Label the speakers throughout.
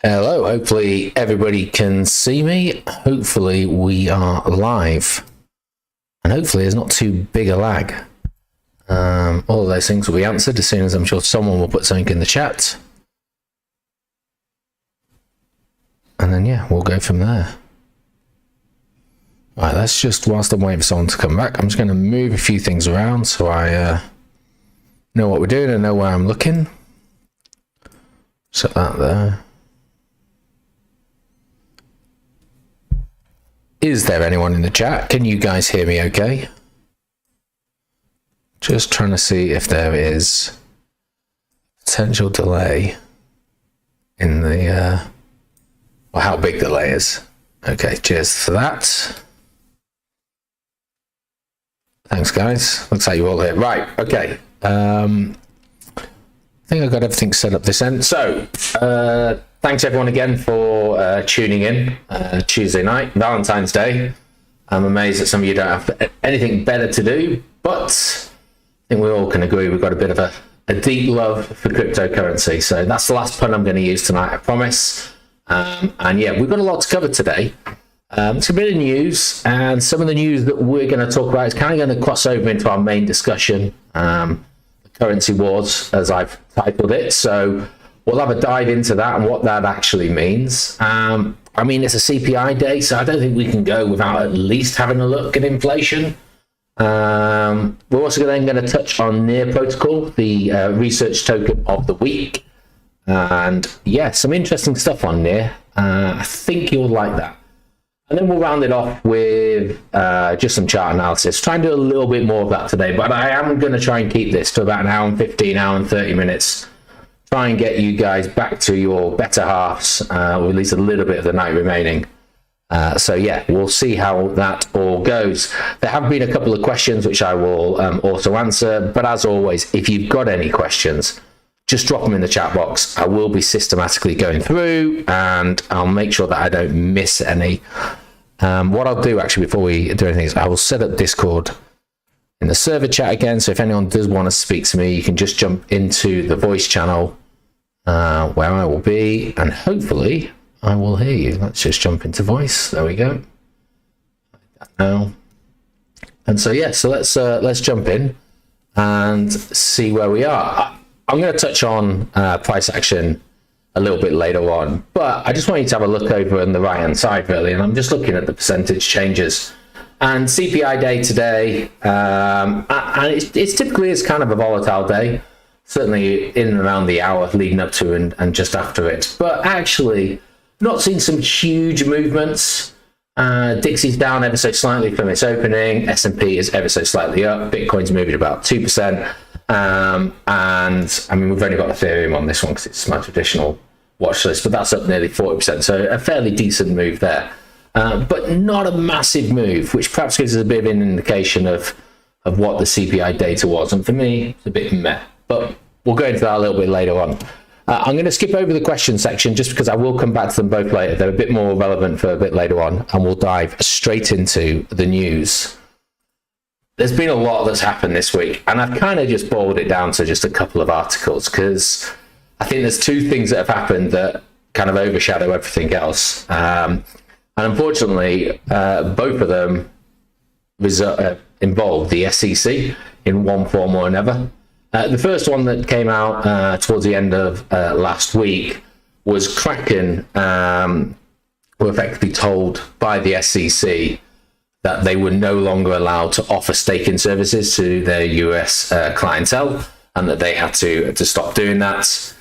Speaker 1: Hello, hopefully everybody can see me. Hopefully we are live. And hopefully there's not too big a lag. All of those things will be answered as soon as I'm sure someone will put something in the chat. And then, yeah, we'll go from there. Right, let's just, whilst I'm waiting for someone to come back, I'm just going to move a few things around so I know what we're doing and know where I'm looking. Set that there. Is there anyone in the chat? Can you guys hear me okay? Just trying to see if there is potential delay in the, or how big the delay is. Okay, cheers for that. Thanks, guys. Looks like you're all here. Right, okay. I think I've got everything set up this end. So, thanks everyone again for tuning in Tuesday night, Valentine's Day. I'm amazed that some of you don't have anything better to do, but I think we all can agree we've got a bit of a deep love for cryptocurrency. So that's the last pun I'm going to use tonight, I promise. And yeah, we've got a lot to cover today. It's a bit of news, and some of the news that we're going to talk about is kind of going to cross over into our main discussion, the currency wars, as I've titled it. So we'll have a dive into that and what that actually means. I mean, it's a CPI day, so I don't think we can go without at least having a look at inflation. We're also then going to touch on Near Protocol, the research token of the week. And yeah, some interesting stuff on Near. I think you'll like that. And then we'll round it off with just some chart analysis. Try and do a little bit more of that today, but I am going to try and keep this to about an hour and 15, hour and 30 minutes. Try and get you guys back to your better halves, or at least a little bit of the night remaining. So yeah, we'll see how that all goes. There have been a couple of questions which I will also answer, but as always, if you've got any questions, just drop them in the chat box. I will be systematically going through and I'll make sure that I don't miss any. What I'll do actually before we do anything is I will set up Discord in the server chat again. So if anyone does want to speak to me, you can just jump into the voice channel where I will be, and hopefully I will hear you. Let's just jump into voice. There we go. Now, and so yeah, so let's jump in and see where we are. I'm going to touch on price action a little bit later on, but I just want you to have a look over on the right hand side really, and I'm just looking at the percentage changes. And CPI day today, and it's typically is kind of a volatile day, certainly in and around the hour leading up to and just after it, but actually not seen some huge movements. Dixie's down ever so slightly from its opening. S&P is ever so slightly up. Bitcoin's moving about 2%. And I mean, we've only got Ethereum on this one because it's my traditional watch list, but that's up nearly 40%. So a fairly decent move there, but not a massive move, which perhaps gives us a bit of an indication of what the CPI data was. And for me, it's a bit meh, but we'll go into that a little bit later on. I'm going to skip over the question section just because I will come back to them both later. They're a bit more relevant for a bit later on, and we'll dive straight into the news. There's been a lot that's happened this week, and I've kind of just boiled it down to just a couple of articles because I think there's two things that have happened that kind of overshadow everything else. And unfortunately, both of them involve the SEC in one form or another. The first one that came out towards the end of last week was Kraken were effectively told by the SEC that they were no longer allowed to offer staking services to their US clientele, and that they had to stop doing that.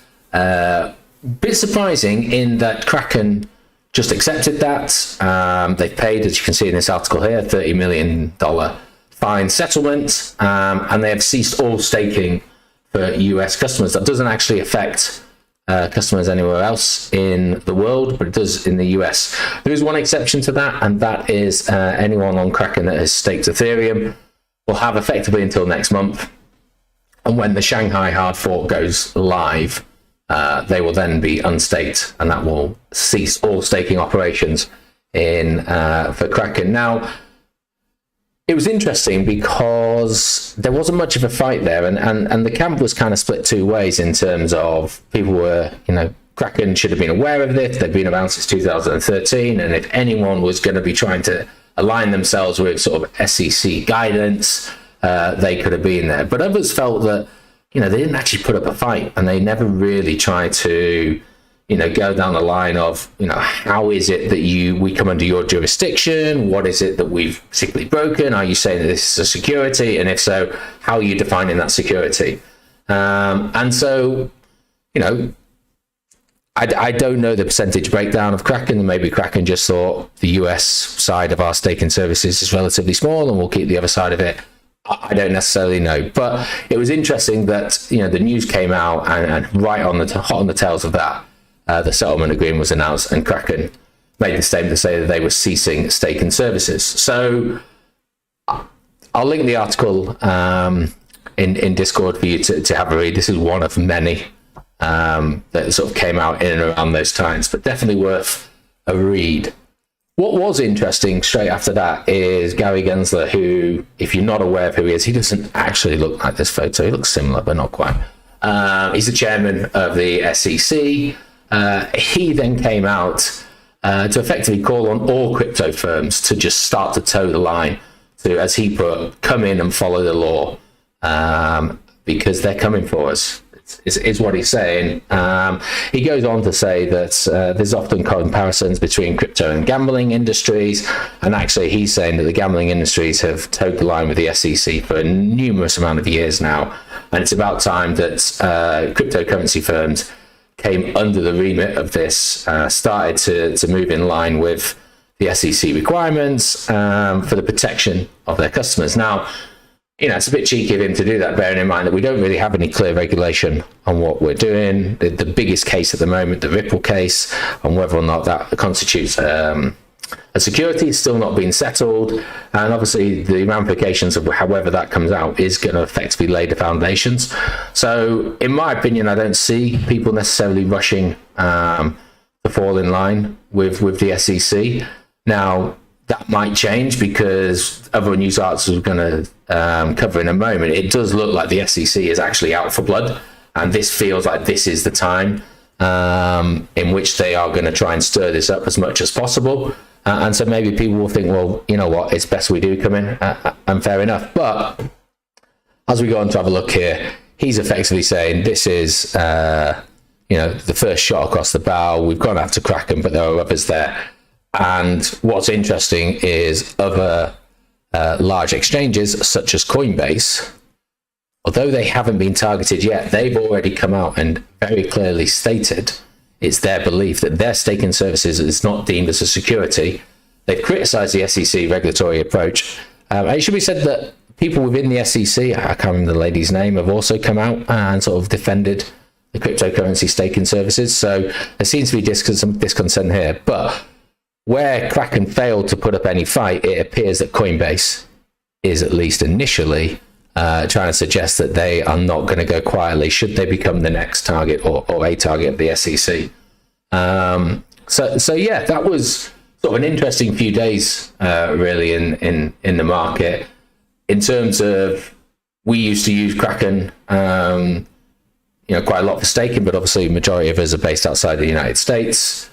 Speaker 1: Bit surprising in that Kraken just accepted that. They've paid, as you can see in this article here, $30 million fine settlement, and they have ceased all staking for US customers. That doesn't actually affect customers anywhere else in the world, but it does in the US. There is one exception to that, and that is anyone on Kraken that has staked Ethereum will have effectively until next month. And when the Shanghai hard fork goes live, they will then be unstaked, and that will cease all staking operations in for Kraken. Now, it was interesting because there wasn't much of a fight there, and the camp was kind of split two ways in terms of people were, Kraken should have been aware of this. They've been around since 2013, and if anyone was going to be trying to align themselves with sort of SEC guidance, they could have been there. But others felt that, they didn't actually put up a fight, and they never really tried to, go down the line of, how is it that we come under your jurisdiction? What is it that we've particularly broken? Are you saying that this is a security? And if so, how are you defining that security? And so, I don't know the percentage breakdown of Kraken, and maybe Kraken just thought the US side of our staking services is relatively small and we'll keep the other side of it. I don't necessarily know, but it was interesting that, the news came out and right hot on the tails of that, the settlement agreement was announced, and Kraken made the statement to say that they were ceasing staking services. So I'll link the article in Discord for you to have a read. This is one of many that sort of came out in and around those times, but definitely worth a read. What was interesting straight after that is Gary Gensler, who, if you're not aware of who he is, he doesn't actually look like this photo. He looks similar, but not quite. He's the chairman of the SEC. He then came out to effectively call on all crypto firms to just start to toe the line, to, as he put, come in and follow the law, because they're coming for us. Is what he's saying. He goes on to say that there's often comparisons between crypto and gambling industries, and actually he's saying that the gambling industries have toed the line with the SEC for a numerous amount of years now, and it's about time that cryptocurrency firms came under the remit of this, started to move in line with the SEC requirements for the protection of their customers. Now, it's a bit cheeky of him to do that, bearing in mind that we don't really have any clear regulation on what we're doing. The biggest case at the moment, the Ripple case, on whether or not that constitutes a security, is still not being settled. And obviously the ramifications of however that comes out is going to effectively lay the foundations. So in my opinion, I don't see people necessarily rushing to fall in line with the SEC. Now, that might change because other news articles we're going to cover in a moment. It does look like the SEC is actually out for blood, and this feels like this is the time in which they are going to try and stir this up as much as possible. And so maybe people will think, well, you know what, it's best we do come in, and fair enough. But as we go on to have a look here, he's effectively saying this is, the first shot across the bow. We've gone after Kraken, but there are others there. And what's interesting is other large exchanges, such as Coinbase, although they haven't been targeted yet, they've already come out and very clearly stated it's their belief that their staking services is not deemed as a security. They've criticized the SEC regulatory approach. And it should be said that people within the SEC, I can't remember the lady's name, have also come out and sort of defended the cryptocurrency staking services. So there seems to be some discontent here. But where Kraken failed to put up any fight, it appears that Coinbase is, at least initially, trying to suggest that they are not going to go quietly should they become the next target or a target of the SEC. So yeah, that was sort of an interesting few days, really, in the market. In terms of, we used to use Kraken, quite a lot for staking, but obviously the majority of us are based outside the United States.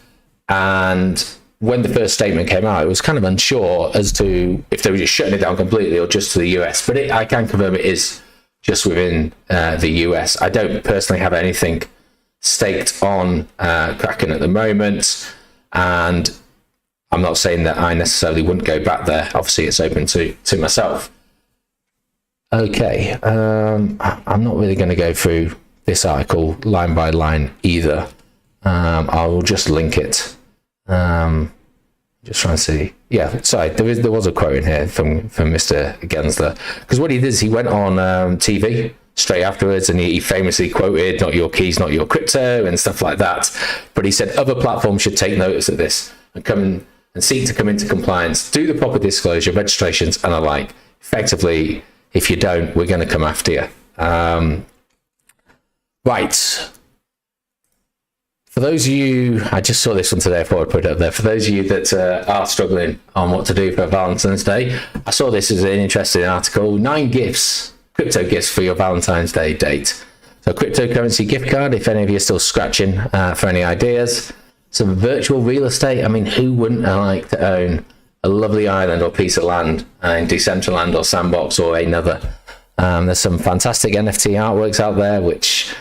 Speaker 1: And when the first statement came out, it was kind of unsure as to if they were just shutting it down completely or just to the US. But I can confirm it is just within the US. I don't personally have anything staked on Kraken at the moment. And I'm not saying that I necessarily wouldn't go back there. Obviously, it's open to myself. Okay, I'm not really going to go through this article line by line either. I will just link it. Just trying to see. Yeah, sorry, there was a quote in here from Mr. Gensler, because what he did is he went on TV straight afterwards, and he famously quoted, "Not your keys, not your crypto," and stuff like that. But he said other platforms should take notice of this and come and seek to come into compliance, do the proper disclosure, registrations, and the like. Effectively, if you don't, we're going to come after you. Right. For those of you, I just saw this one today, I thought I'd put it up there. For those of you that are struggling on what to do for Valentine's Day, I saw this as an interesting article. 9 gifts, crypto gifts for your Valentine's Day date. So a cryptocurrency gift card if any of you are still scratching for any ideas. Some virtual real estate. I mean, who wouldn't like to own a lovely island or piece of land in Decentraland or Sandbox or another? There's some fantastic NFT artworks out there, which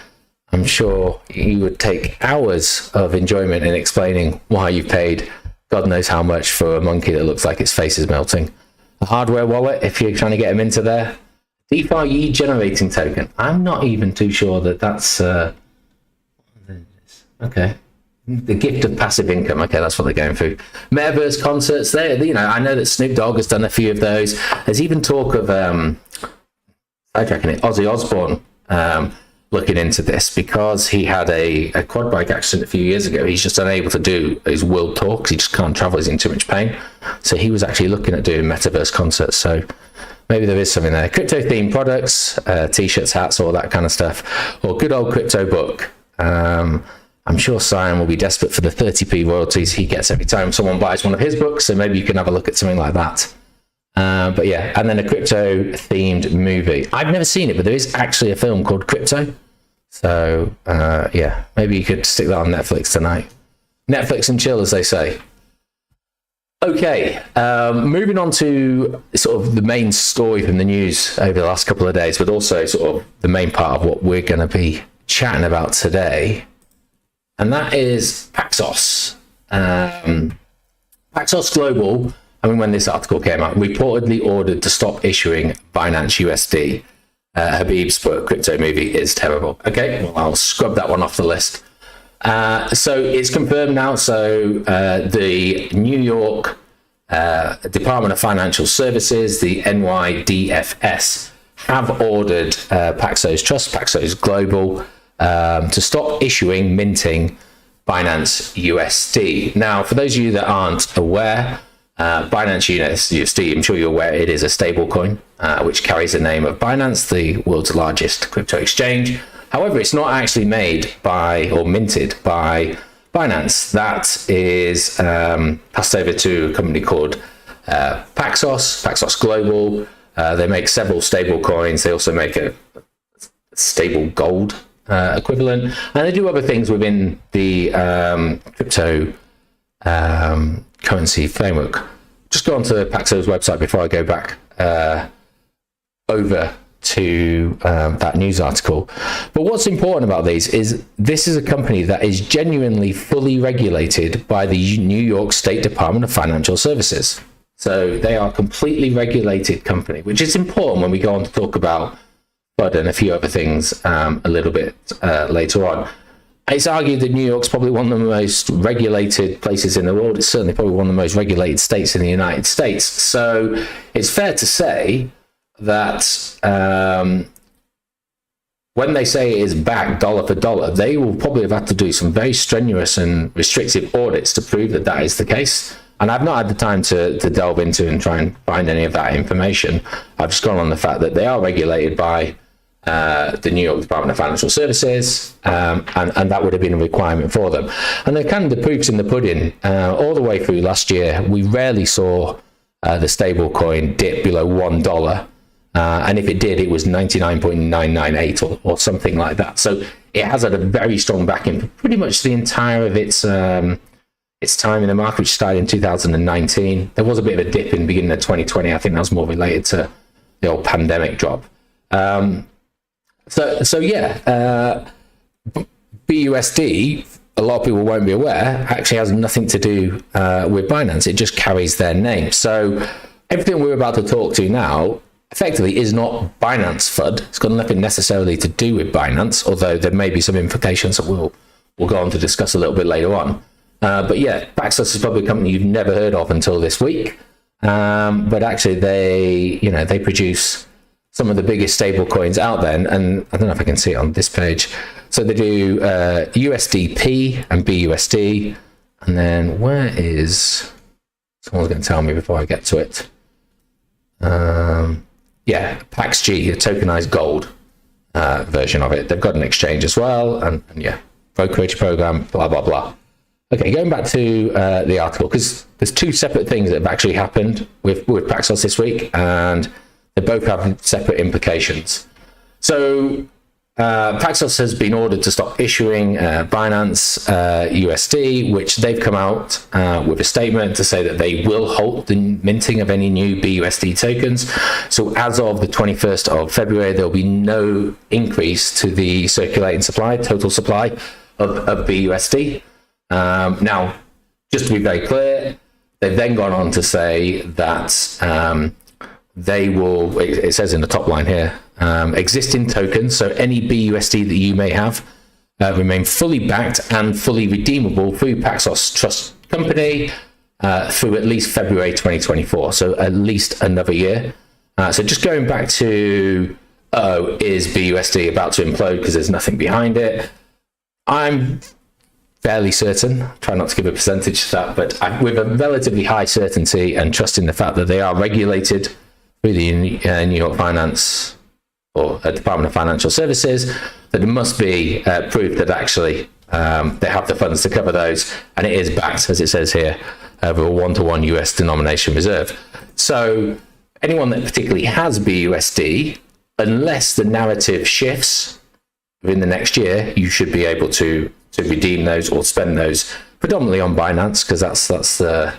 Speaker 1: I'm sure you would take hours of enjoyment in explaining why you paid God knows how much for a monkey that looks like its face is melting. A hardware wallet, if you're trying to get them into there. DeFi generating token. I'm not even too sure that that's... okay. The gift of passive income. Okay, that's what they're going through. Metaverse concerts. There, you know, I know that Snoop Dogg has done a few of those. There's even talk of Ozzy Osbourne looking into this because he had a quad bike accident a few years ago. He's just unable to do his world tour because he just can't travel. He's in too much pain. So he was actually looking at doing metaverse concerts. So maybe there is something there. Crypto themed products, t-shirts, hats, all that kind of stuff, or good old crypto book. I'm sure Cyan will be desperate for the 30p royalties he gets every time someone buys one of his books. So maybe you can have a look at something like that. But yeah, and then a crypto themed movie. I've never seen it, but there is actually a film called Crypto. So yeah, maybe you could stick that on Netflix tonight. Netflix and chill, as they say. Okay, moving on to sort of the main story from the news over the last couple of days, but also sort of the main part of what we're going to be chatting about today. And that is Paxos. Paxos Global, I mean, when this article came out, reportedly ordered to stop issuing Binance USD. Habib's crypto movie is terrible. Okay, well, I'll scrub that one off the list. So it's confirmed now. So the New York Department of Financial Services, the NYDFS, have ordered Paxos Trust, Paxos Global, to stop minting Binance USD. Now, for those of you that aren't aware, Binance USD, I'm sure you're aware, it is a stablecoin which carries the name of Binance, the world's largest crypto exchange. However, it's not actually made by or minted by Binance. That is passed over to a company called Paxos Global. They make several stable coins. They also make a stable gold equivalent, and they do other things within the crypto currency framework. Just go onto Paxos website before I go back over to that news article. But what's important about these is this is a company that is genuinely fully regulated by the New York State Department of Financial Services. So they are a completely regulated company, which is important when we go on to talk about FUD and a few other things a little bit later on. It's argued that New York's probably one of the most regulated places in the world. It's certainly probably one of the most regulated states in the United States. So it's fair to say that when they say it is backed dollar for dollar, they will probably have had to do some very strenuous and restrictive audits to prove that that is the case. And I've not had the time to delve into and try and find any of that information. I've just gone on the fact that they are regulated by the New York Department of Financial Services, and that would have been a requirement for them. And the kind of the proofs in the pudding, all the way through last year, we rarely saw the stable coin dip below $1. And if it did, it was 99.998 or something like that. So it has had a very strong backing for pretty much the entire of its time in the market, which started in 2019. There was a bit of a dip in the beginning of 2020. I think that was more related to the old pandemic drop. So yeah, BUSD, a lot of people won't be aware, actually has nothing to do with Binance. It just carries their name. So everything we're about to talk to now effectively is not Binance FUD. It's got nothing necessarily to do with Binance, although there may be some implications that we'll go on to discuss a little bit later on. But yeah, Paxos is probably a company you've never heard of until this week. But actually they produce some of the biggest stable coins out there. And I don't know if I can see it on this page. So they do USDP and BUSD. And then where is, someone's going to tell me before I get to it. Yeah, PaxG, a tokenized gold version of it. They've got an exchange as well. And yeah, brokerage program, blah, blah, blah. Okay, going back to the article, because there's two separate things that have actually happened with Paxos this week, and they both have separate implications. So Paxos has been ordered to stop issuing Binance USD, which they've come out with a statement to say that they will halt the minting of any new BUSD tokens. So as of the 21st of February, there'll be no increase to the circulating supply, total supply of BUSD. Now, just to be very clear, they've then gone on to say that they will, it says in the top line here, existing tokens, so any BUSD that you may have, remain fully backed and fully redeemable through Paxos Trust Company through at least February 2024, so at least another year. So just going back to, is BUSD about to implode because there's nothing behind it? I'm fairly certain, try not to give a percentage to that, but with a relatively high certainty and trusting the fact that they are regulated through the New York Finance or Department of Financial Services, that there must be proof that actually they have the funds to cover those, and it is backed, as it says here, over a 1-to-1 US denomination reserve. So anyone that particularly has BUSD, unless the narrative shifts within the next year, you should be able to redeem those or spend those predominantly on Binance, because that's I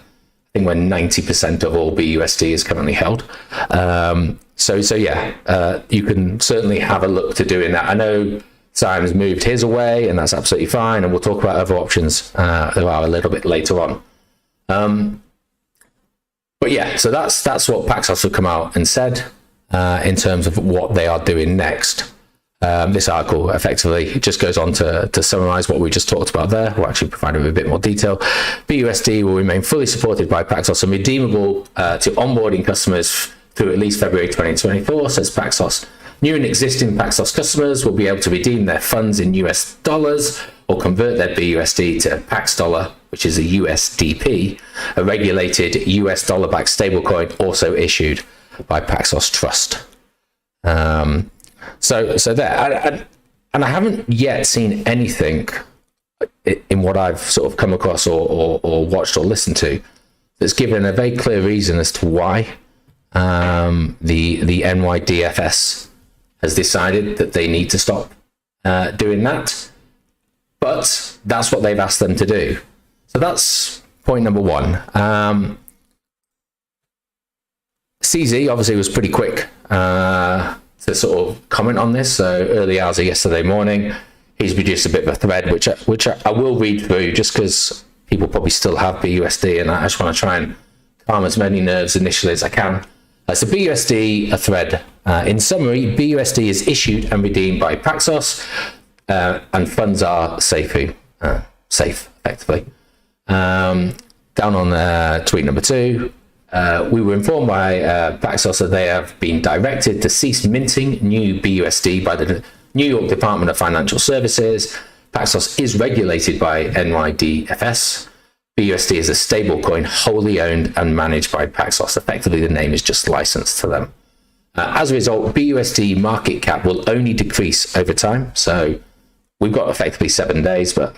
Speaker 1: think where 90% of all BUSD is currently held. So yeah, you can certainly have a look to doing that. I know Simon's moved his away, and that's absolutely fine, and we'll talk about other options that are a little bit later on. But yeah, so that's what Paxos have come out and said in terms of what they are doing next. This article effectively just goes on to summarize what we just talked about there. We'll actually provide it with a bit more detail. BUSD will remain fully supported by Paxos and redeemable to onboarding customers through at least February 2024, says Paxos. New and existing Paxos customers will be able to redeem their funds in US dollars or convert their BUSD to Pax dollar, which is a USDP, a regulated US dollar-backed stablecoin also issued by Paxos Trust. So there, and I haven't yet seen anything in what I've sort of come across or watched or listened to that's given a very clear reason as to why the NYDFS has decided that they need to stop doing that. But that's what they've asked them to do. So that's point number one. CZ obviously was pretty quick to sort of comment on this. So early hours of yesterday morning, he's produced a bit of a thread, which I will read through just because people probably still have BUSD, and I just want to try and calm as many nerves initially as I can. So BUSD, a thread. In summary, BUSD is issued and redeemed by Paxos, and funds are safe, effectively. Down on tweet number 2, we were informed by Paxos that they have been directed to cease minting new BUSD by the New York Department of Financial Services. Paxos is regulated by NYDFS. BUSD is a stablecoin wholly owned and managed by Paxos. Effectively, the name is just licensed to them. As a result, BUSD market cap will only decrease over time. So we've got effectively 7 days, but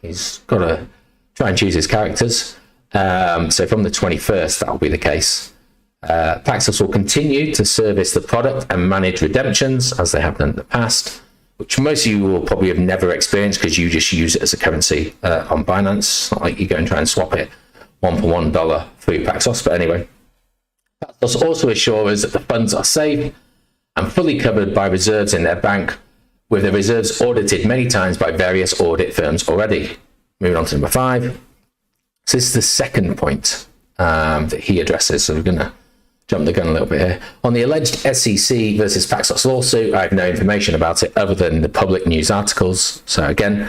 Speaker 1: he's got to try and choose his characters. So from the 21st, that will be the case. Paxos will continue to service the product and manage redemptions as they have done in the past, which most of you will probably have never experienced because you just use it as a currency on Binance. It's not like you go and try and swap it $1 for $1 through Paxos. But anyway, Paxos also assures that the funds are safe and fully covered by reserves in their bank, with the reserves audited many times by various audit firms already. Moving on to number 5. So this is the second point that he addresses. So we're going to jump the gun a little bit here. On the alleged SEC versus Paxos lawsuit, I have no information about it other than the public news articles. So again,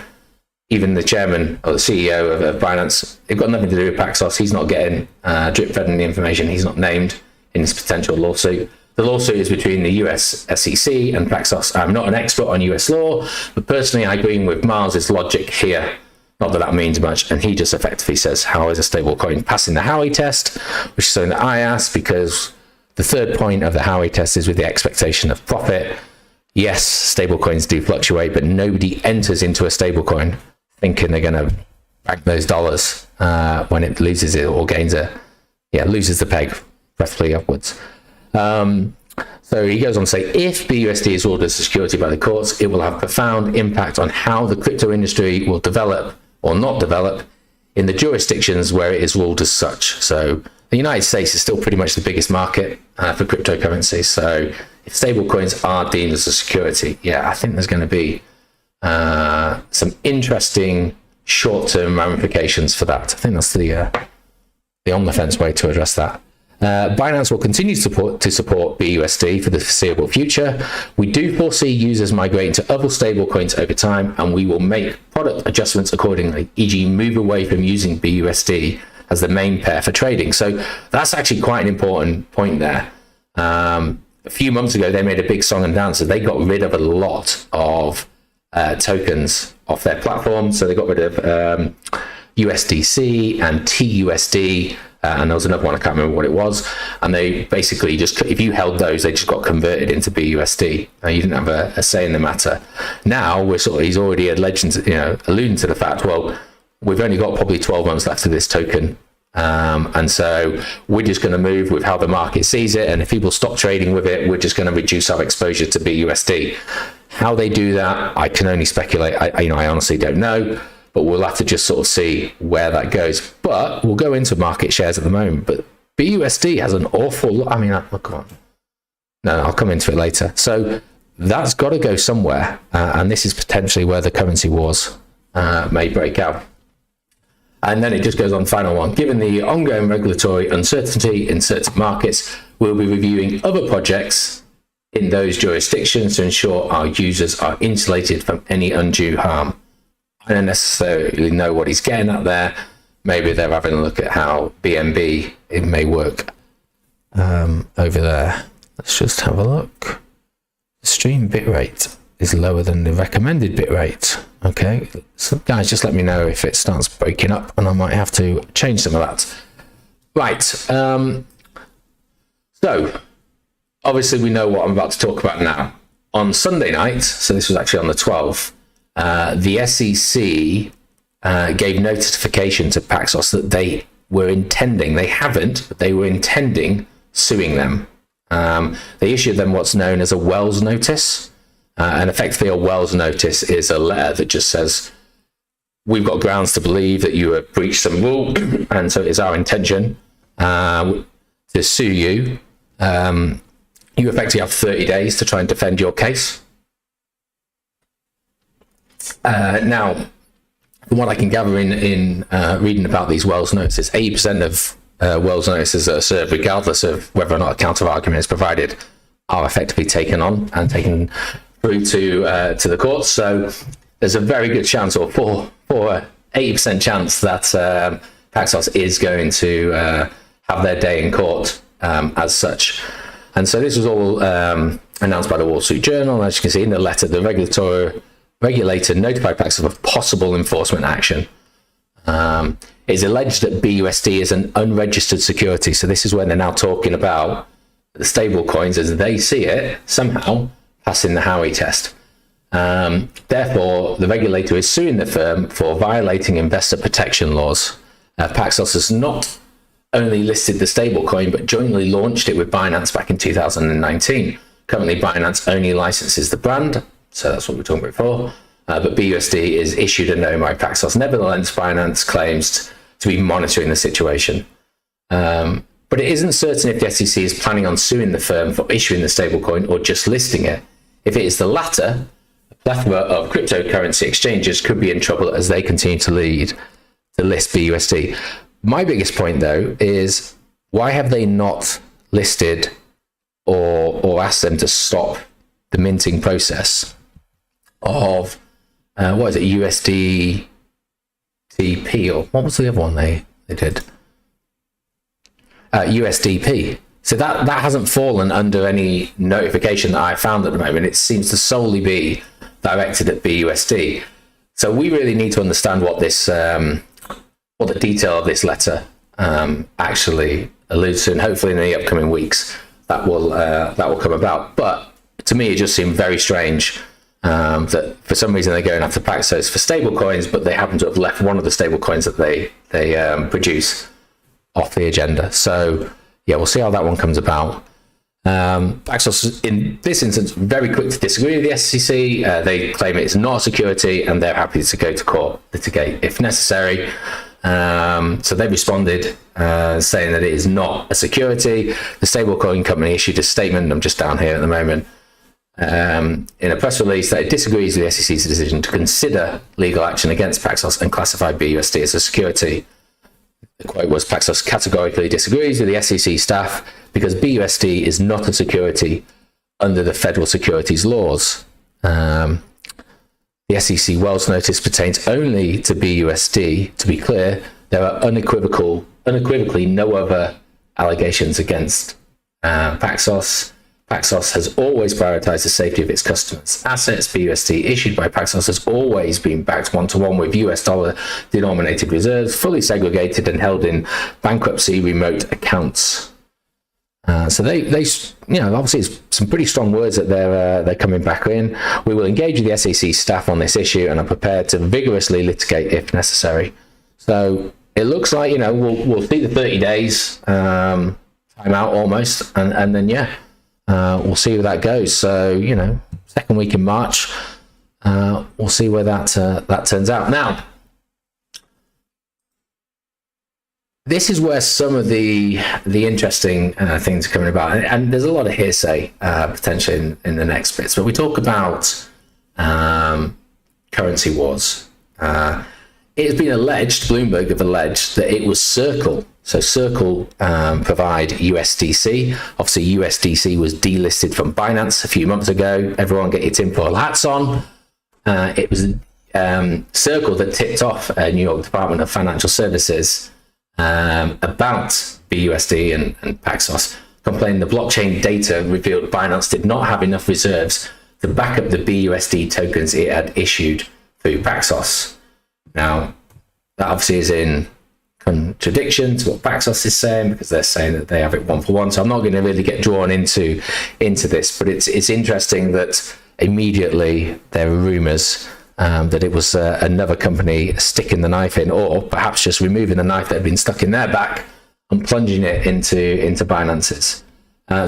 Speaker 1: even the chairman or the CEO of Binance, they've got nothing to do with Paxos. He's not getting drip-fed in the information. He's not named in this potential lawsuit. The lawsuit is between the US SEC and Paxos. I'm not an expert on US law, but personally I agree with Miles's logic here. Not that that means much, and he just effectively says, how is a stablecoin passing the Howey test, which is something that I asked because the third point of the Howey test is with the expectation of profit. Yes, stablecoins do fluctuate, but nobody enters into a stablecoin thinking they're going to bank those dollars when it loses it or gains it. Yeah, loses the peg, preferably upwards. So he goes on to say, if BUSD is ruled as a security by the courts, it will have profound impact on how the crypto industry will develop or not develop in the jurisdictions where it is ruled as such. So the United States is still pretty much the biggest market for cryptocurrency. So if stablecoins are deemed as a security, yeah, I think there's going to be some interesting short-term ramifications for that. I think that's the on-the-fence way to address that. Binance will continue to support BUSD for the foreseeable future. We do foresee users migrating to other stablecoins over time, and we will make product adjustments accordingly, e.g. move away from using BUSD as the main pair for trading. So that's actually quite an important point there. A few months ago, they made a big song and dance, so they got rid of a lot of tokens off their platform. So they got rid of USDC and TUSD, and there was another one, I can't remember what it was, and they basically just, if you held those, they just got converted into BUSD. You didn't have a say in the matter. Now we're he's already alluding to the fact, well, we've only got probably 12 months left of this token, and so we're just going to move with how the market sees it, and if people stop trading with it, we're just going to reduce our exposure to BUSD. How they do that, I can only speculate. I honestly don't know, but we'll have to just sort of see where that goes. But we'll go into market shares at the moment. But BUSD has an awful lot. I mean, look on. No, I'll come into it later. So that's got to go somewhere. And this is potentially where the currency wars may break out. And then it just goes on, final one. Given the ongoing regulatory uncertainty in certain markets, we'll be reviewing other projects in those jurisdictions to ensure our users are insulated from any undue harm. I don't necessarily know what he's getting at there. Maybe they're having a look at how BNB it may work over there. Let's just have a look. The stream bitrate is lower than the recommended bitrate. Okay, so guys, just let me know if it starts breaking up, and I might have to change some of that. Right. So obviously we know what I'm about to talk about now. On Sunday night, so this was actually on the 12th. The SEC gave notification to Paxos that they were intending, they haven't, but they were intending suing them. They issued them what's known as a Wells notice. And effectively a Wells notice is a letter that just says, we've got grounds to believe that you have breached some rule, and so it is our intention to sue you. You effectively have 30 days to try and defend your case. Now, from what I can gather in reading about these Wells notices, 80% of Wells notices that are served, regardless of whether or not a counter argument is provided, are effectively taken on and taken through to the courts. So there's a very good chance, or 80% chance, that Paxos is going to have their day in court as such. And so this was all announced by the Wall Street Journal. As you can see in the letter, the regulator notified Paxos of possible enforcement action. It's alleged that BUSD is an unregistered security. So this is when they're now talking about the stable coins as they see it, somehow passing the Howey test. Therefore, the regulator is suing the firm for violating investor protection laws. Paxos has not only listed the stablecoin, but jointly launched it with Binance back in 2019. Currently, Binance only licenses the brand, so that's what we're talking about before. But BUSD is issued a no by Paxos. Nevertheless, Binance claims to be monitoring the situation. But it isn't certain if the SEC is planning on suing the firm for issuing the stablecoin or just listing it. If it is the latter, a plethora of cryptocurrency exchanges could be in trouble as they continue to list BUSD. My biggest point, though, is why have they not listed or asked them to stop the minting process of, what is it, USDTP, or what was the other one they did? USDP. So that hasn't fallen under any notification that I found at the moment. It seems to solely be directed at BUSD. So we really need to understand what this, what the detail of this letter actually alludes to, and hopefully in the upcoming weeks that will come about. But to me, it just seemed very strange that for some reason they're going after Paxos for stablecoins, but they happen to have left one of the stablecoins that they produce off the agenda. So yeah, we'll see how that one comes about. Paxos, in this instance, very quick to disagree with the SEC. They claim it's not a security, and they're happy to go to court, litigate if necessary. So they responded saying that it is not a security. The stablecoin company issued a statement, I'm just down here at the moment, in a press release that it disagrees with the SEC's decision to consider legal action against Paxos and classify BUSD as a security. The quote was, Paxos categorically disagrees with the SEC staff because BUSD is not a security under the federal securities laws. The SEC Wells notice pertains only to BUSD. To be clear, there are unequivocally no other allegations against Paxos. Paxos has always prioritized the safety of its customers' assets. BUSD issued by Paxos has always been backed one-to-one with US dollar denominated reserves, fully segregated and held in bankruptcy remote accounts. So they, obviously it's some pretty strong words that they're coming back in. We will engage with the SEC staff on this issue and are prepared to vigorously litigate if necessary. So it looks like, we'll see the 30 days time out almost, and then we'll see where that goes. So, second week in March, we'll see where that turns out. Now, this is where some of the interesting things are coming about, and there's a lot of hearsay potentially in the next bits. But we talk about currency wars. It has been alleged, Bloomberg have alleged, that it was Circle. So Circle provide USDC. Obviously, USDC was delisted from Binance a few months ago. Everyone get your tinfoil hats on. It was Circle that tipped off New York Department of Financial Services about BUSD and Paxos, complaining the blockchain data revealed Binance did not have enough reserves to back up the BUSD tokens it had issued through Paxos. Now, that obviously is in contradiction to what Paxos is saying, because they're saying that they have it one for one. So I'm not going to really get drawn into this, but it's interesting that immediately there are rumors that it was another company sticking the knife in, or perhaps just removing the knife that had been stuck in their back and plunging it into Binance's.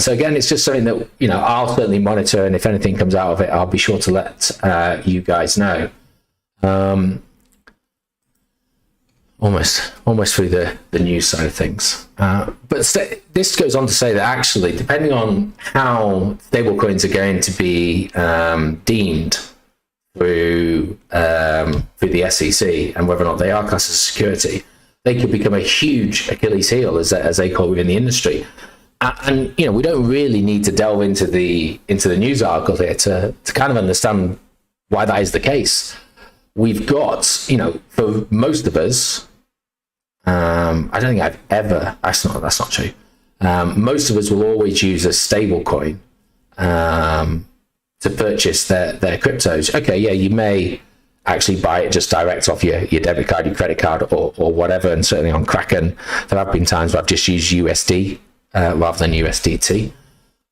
Speaker 1: So again, it's just something that I'll certainly monitor, and if anything comes out of it, I'll be sure to let you guys know. Almost through the news side of things, but this goes on to say that actually, depending on how stablecoins are going to be deemed through the SEC and whether or not they are classed as security, they could become a huge Achilles heel, as they call it within the industry. And we don't really need to delve into the news article here to kind of understand why that is the case. We've got, for most of us, I don't think I've ever, that's not true. Most of us will always use a stable coin to purchase their cryptos. Okay, yeah, you may actually buy it just direct off your debit card, your credit card, or whatever. And certainly on Kraken, there have been times where I've just used USD rather than USDT.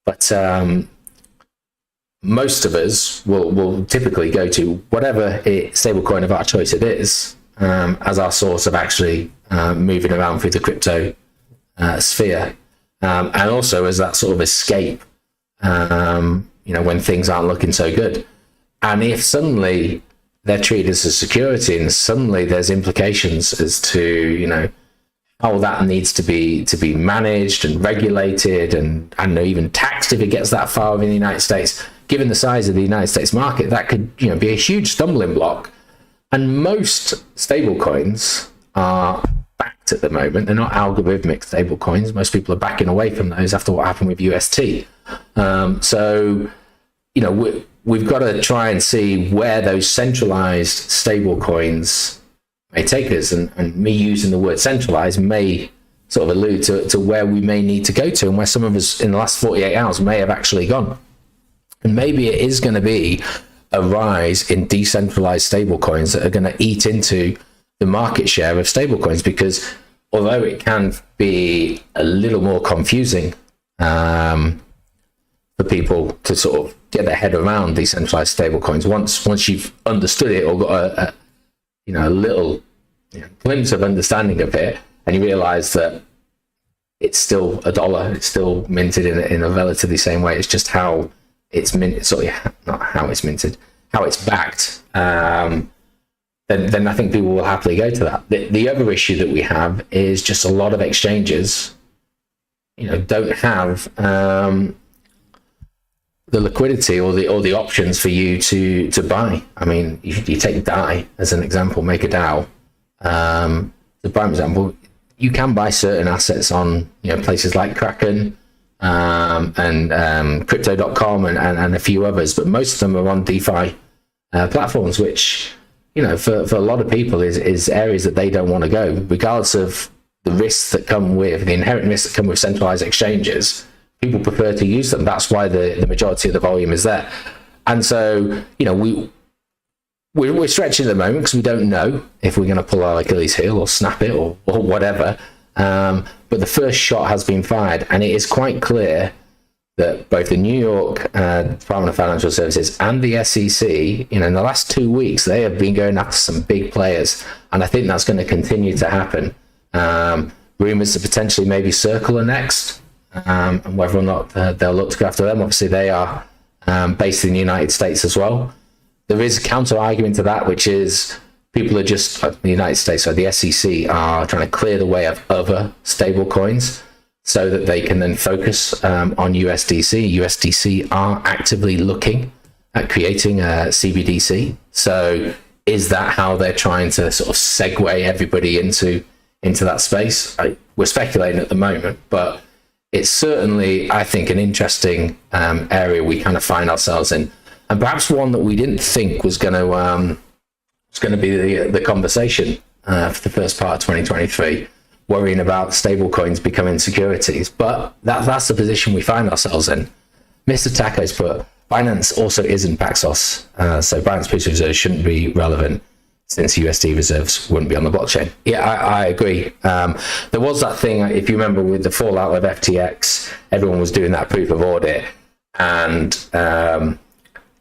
Speaker 1: But most of us will typically go to whatever stablecoin of our choice it is as our source of actually moving around through the crypto sphere, and also as that sort of escape when things aren't looking so good. And if suddenly they're treated as a security, and suddenly there's implications as to how that needs to be managed and regulated, and I don't know, even taxed if it gets that far in the United States. Given the size of the United States market, that could be a huge stumbling block. And most stablecoins are backed at the moment. They're not algorithmic stablecoins. Most people are backing away from those after what happened with UST. So we've got to try and see where those centralized stablecoins may take us. And me using the word centralized may sort of allude to where we may need to go to, and where some of us in the last 48 hours may have actually gone. And maybe it is going to be a rise in decentralized stablecoins that are going to eat into the market share of stablecoins, because although it can be a little more confusing for people to sort of get their head around decentralized stablecoins, once you've understood it or got a little glimpse of understanding of it, and you realize that it's still a dollar. It's still minted in a relatively same way. It's just how it's minted. Sorry, not how it's minted, how it's backed. Then I think people will happily go to that. The other issue that we have is just a lot of exchanges, don't have the liquidity or the options for you to buy. I mean, you take DAI as an example, make a DAO. The prime example, you can buy certain assets on places like Kraken and crypto.com and a few others, but most of them are on DeFi platforms, which for a lot of people is areas that they don't want to go, regardless of the risks that come with the inherent risks that come with centralized exchanges. People prefer to use them. That's why the majority of the volume is there. And so we're stretching at the moment because we don't know if we're going to pull our Achilles heel or snap it or whatever. But the first shot has been fired, and it is quite clear that both the New York Department of Financial Services and the SEC, in the last 2 weeks, they have been going after some big players, and I think that's going to continue to happen. Rumors to potentially maybe Circle are next, and whether or not they'll look to go after them. Obviously, they are based in the United States as well. There is a counter argument to that, which is people are just, the United States, so the SEC are trying to clear the way of other stable coins so that they can then focus on USDC. USDC are actively looking at creating a CBDC. So is that how they're trying to sort of segue everybody into that space? We're speculating at the moment, but it's certainly, I think, an interesting area we kind of find ourselves in, and perhaps one that we didn't think was going to be the conversation for the first part of 2023, worrying about stablecoins becoming securities. But that's the position we find ourselves in. Mr. Taco's put, Binance also isn't Paxos, so Binance Proof of Reserve shouldn't be relevant since USD reserves wouldn't be on the blockchain. Yeah, I agree. There was that thing, if you remember, with the fallout of FTX, everyone was doing that proof of audit, and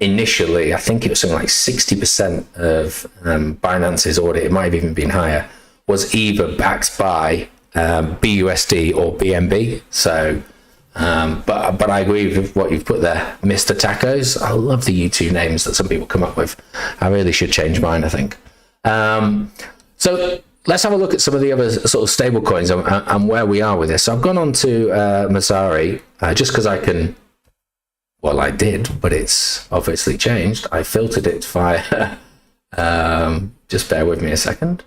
Speaker 1: initially, I think it was something like 60% of Binance's audit, it might have even been higher, was either backed by BUSD or BNB. So, but I agree with what you've put there, Mr. Tacos. I love the YouTube names that some people come up with. I really should change mine, I think. So let's have a look at some of the other sort of stable coins and where we are with this. So I've gone on to Masari just because I can. Well, I did, but it's obviously changed. I filtered it via. Just bear with me a second.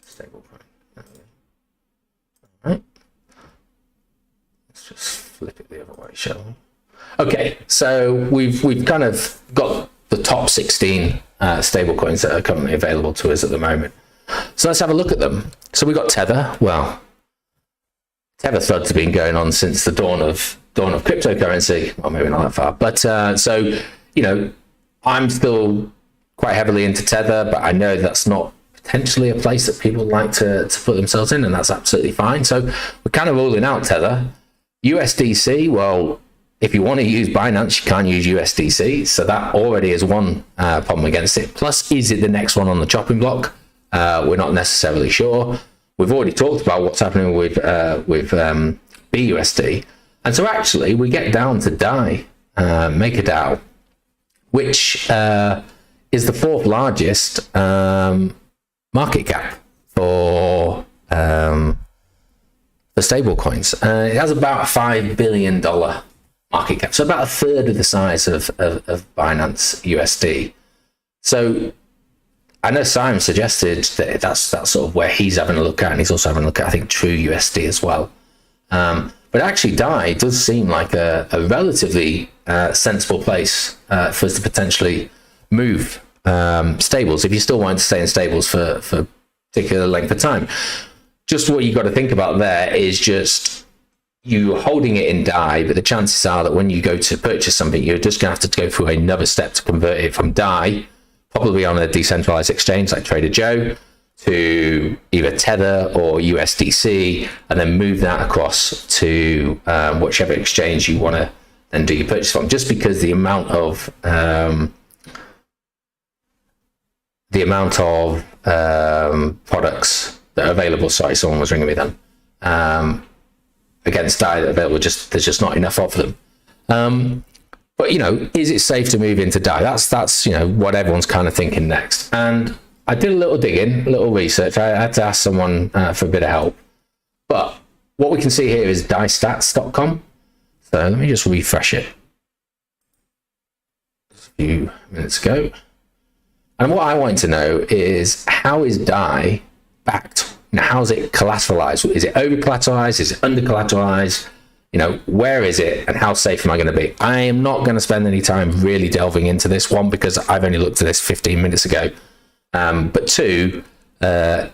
Speaker 1: Stablecoin. All right. Let's just flip it the other way, shall we? Okay, so we've kind of got the top 16 stablecoins that are currently available to us at the moment. So let's have a look at them. So we've got Tether. Well, Tether threads have been going on since the dawn of cryptocurrency. Well, maybe not that far, but so I'm still quite heavily into Tether, but I know that's not potentially a place that people like to put themselves in, and that's absolutely fine. So we're kind of ruling out Tether. USDC, well, if you want to use Binance, you can't use USDC, so that already is one problem against it. Plus, is it the next one on the chopping block? We're not necessarily sure. We've already talked about what's happening with BUSD, and so actually we get down to DAI, MakerDAO, which is the fourth largest market cap for stable coins. It has about $5 billion market cap, so about a third of the size of Binance USD. So I know Simon suggested that that's sort of where he's having a look at, and he's also having a look at, I think, True USD as well. But actually, DAI does seem like a relatively sensible place for us to potentially move stables, if you still want to stay in stables for a particular length of time. Just what you got to think about there is just you holding it in DAI, but the chances are that when you go to purchase something, you're just going to have to go through another step to convert it from DAI, probably on a decentralized exchange like Trader Joe, to either Tether or USDC, and then move that across to whichever exchange you want to then do your purchase from. Just because the amount of products that are available. Sorry, someone was ringing me then. Against DAI that are available, there's just not enough of them. But, you know, is it safe to move into DAI? That's you know, what everyone's kind of thinking next. And I did a little digging, a little research. I had to ask someone for a bit of help. But what we can see here is DAIstats.com. So let me just refresh it. Just a few minutes ago. And what I want to know is, how is DAI backed? Now, how is it collateralized? Is it over collateralized? Is it under collateralized? You know, where is it and how safe am I going to be? I am not going to spend any time really delving into this one because I've only looked at this 15 minutes ago. But two, I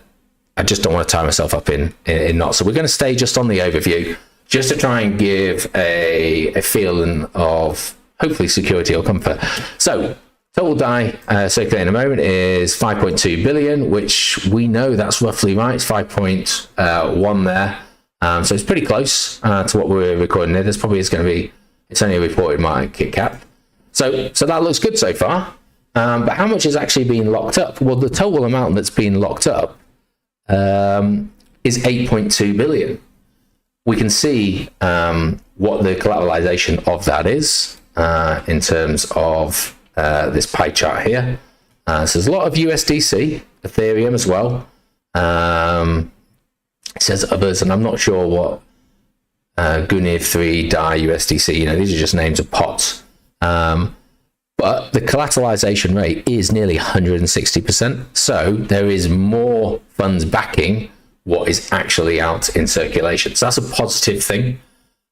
Speaker 1: just don't want to tie myself up in knots. So we're going to stay just on the overview, just to try and give a feeling of hopefully security or comfort. So total DAI circulating at the moment is 5.2 billion, which we know that's roughly right. It's 5.1 there. So it's pretty close to what we're recording here. There's probably is going to be, it's only a reported market cap. So that looks good so far. But how much is actually being locked up? Well, the total amount that's being locked up is 8.2 billion. We can see what the collateralization of that is in terms of this pie chart here. So there's a lot of USDC, Ethereum as well. It says others, and I'm not sure what Gunir 3, DAI, USDC, you know, these are just names of pots. But the collateralization rate is nearly 160%. So there is more funds backing what is actually out in circulation. So that's a positive thing.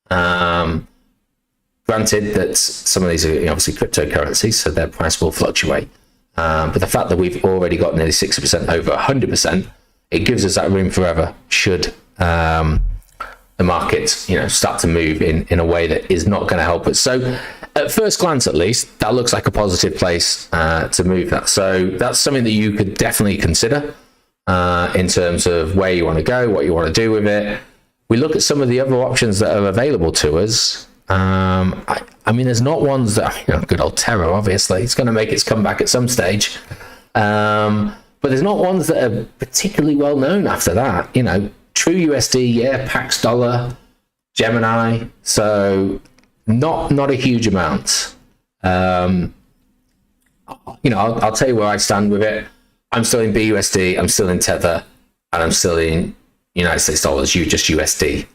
Speaker 1: Granted that some of these are obviously cryptocurrencies, so their price will fluctuate. But the fact that we've already got nearly 60% over 100%, it gives us that room forever should the markets, you know, start to move in a way that is not going to help us. So at first glance, at least, that looks like a positive place to move that. So that's something that you could definitely consider in terms of where you want to go, what you want to do with it. We look at some of the other options that are available to us. I mean, there's not ones that, you know, good old Terra, obviously, it's going to make its comeback at some stage. But there's not ones that are particularly well known after that. You know, True USD, yeah, Pax Dollar, Gemini. So not a huge amount. You know, I'll tell you where I stand with it. I'm still in BUSD, I'm still in Tether, and I'm still in United States dollars, just USD.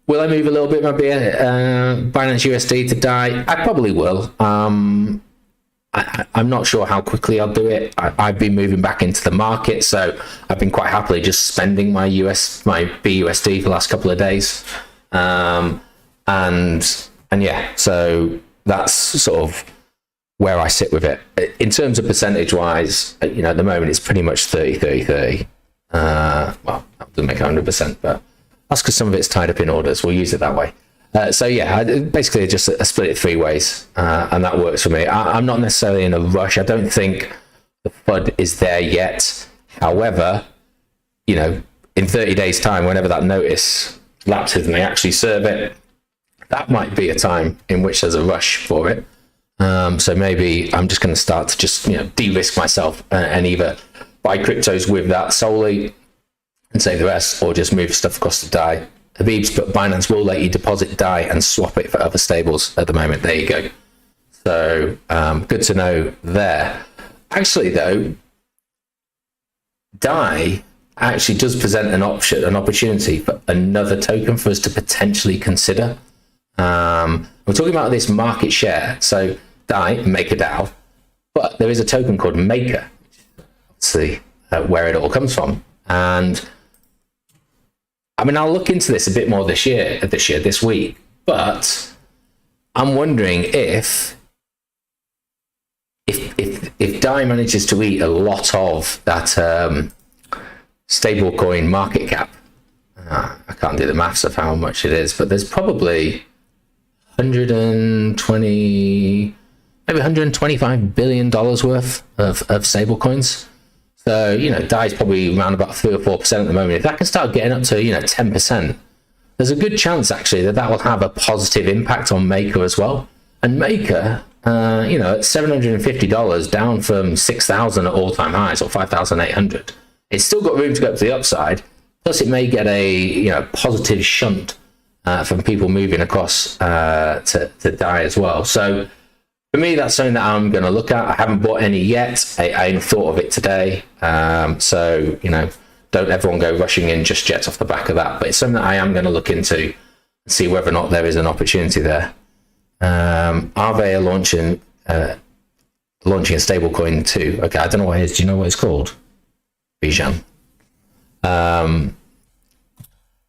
Speaker 1: Will I move a little bit maybe Binance USD to DAI? I probably will. I'm not sure how quickly I'll do it. I've been moving back into the market, so I've been quite happily just spending my BUSD for the last couple of days. And yeah, so that's sort of where I sit with it. In terms of percentage wise, you know, at the moment it's pretty much 30-30-30. Well, that doesn't make 100%, but that's because some of it's tied up in orders. We'll use it that way. So yeah, basically just split it three ways, and that works for me. I'm not necessarily in a rush. I don't think the FUD is there yet. However, you know, in 30 days time, whenever that notice lapses and they actually serve it, that might be a time in which there's a rush for it. So maybe I'm just going to start to just, you know, de-risk myself and either buy cryptos with that solely and save the rest, or just move stuff across to DAI. Habib's, but Binance will let you deposit DAI and swap it for other stables at the moment. There you go. So good to know there. Actually, though, DAI actually does present an opportunity for another token for us to potentially consider. We're talking about this market share. So DAI, MakerDAO, but there is a token called Maker. Let's see where it all comes from. And I mean, I'll look into this a bit more this week, but I'm wondering if DAI manages to eat a lot of that stablecoin market cap. I can't do the maths of how much it is, but there's probably 125 billion dollars worth of stablecoins. So, you know, DAI is probably around about 3 or 4% at the moment. If that can start getting up to, you know, 10%, there's a good chance actually that will have a positive impact on Maker as well. And Maker, you know, at $750, down from 6,000 at all-time highs, or 5,800. It's still got room to go up to the upside. Plus, it may get a, you know, positive shunt from people moving across to DAI as well. So for me, that's something that I'm going to look at. I haven't bought any yet. I only thought of it today. So, you know, don't everyone go rushing in just yet off the back of that. But it's something that I am going to look into and see whether or not there is an opportunity there. Aave are launching a stablecoin too. Okay, I don't know what it is. Do you know what it's called? Bijan.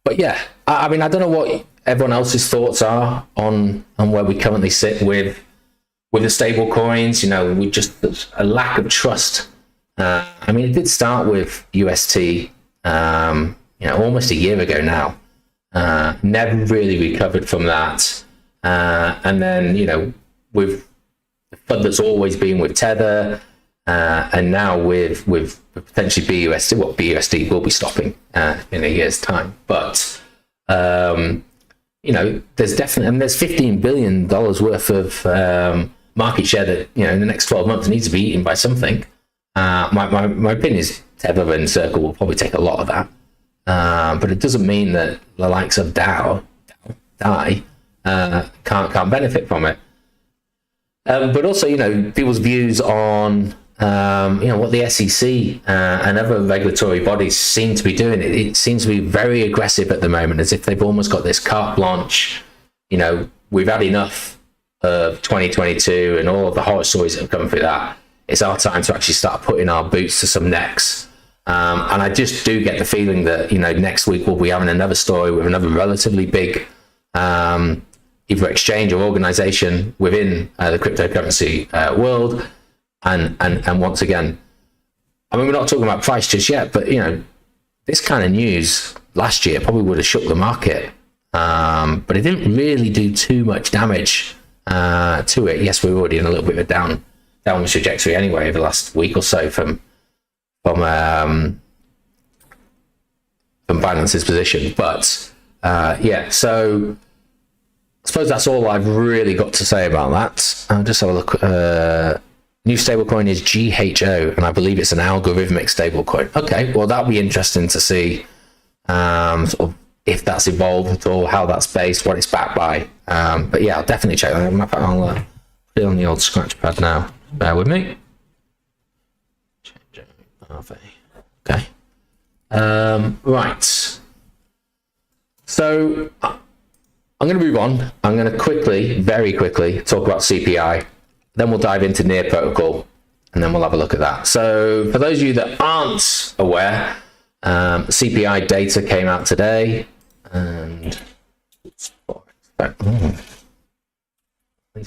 Speaker 1: But yeah, I mean, I don't know what everyone else's thoughts are on where we currently sit with the stable coins. You know, we just, a lack of trust. I mean, it did start with UST, you know, almost a year ago now. Never really recovered from that. And then, you know, with the fund that's always been with Tether, and now with potentially BUSD, what BUSD will be stopping in a year's time. But, you know, there's definitely, and there's $15 billion worth of market share that, you know, in the next 12 months needs to be eaten by something. My opinion is Tether and Circle will probably take a lot of that. But it doesn't mean that the likes of DAI can't benefit from it. But also, you know, people's views on, you know, what the SEC and other regulatory bodies seem to be doing. It seems to be very aggressive at the moment, as if they've almost got this carte blanche. You know, we've had enough of 2022 and all of the horror stories that have come through that. It's our time to actually start putting our boots to some necks. And I just do get the feeling that, you know, next week we'll be having another story with another relatively big either exchange or organization within the cryptocurrency world. And once again, I mean, we're not talking about price just yet, but, you know, this kind of news last year probably would have shook the market. But it didn't really do too much damage to it. Yes, we were already in a little bit of a downward trajectory anyway over the last week or so from Binance's position. But yeah, so I suppose that's all I've really got to say about that. I'll just have a look. New stablecoin is GHO, and I believe it's an algorithmic stablecoin. Okay, well, that'll be interesting to see sort of if that's evolved at all, how that's based, what it's backed by. But yeah, I'll definitely check that. I'll put it on the old scratch pad now. Bear with me. Okay. Right. So I'm going to move on. I'm going to very quickly talk about CPI. Then we'll dive into Near Protocol, and then we'll have a look at that. So for those of you that aren't aware, CPI data came out today, and please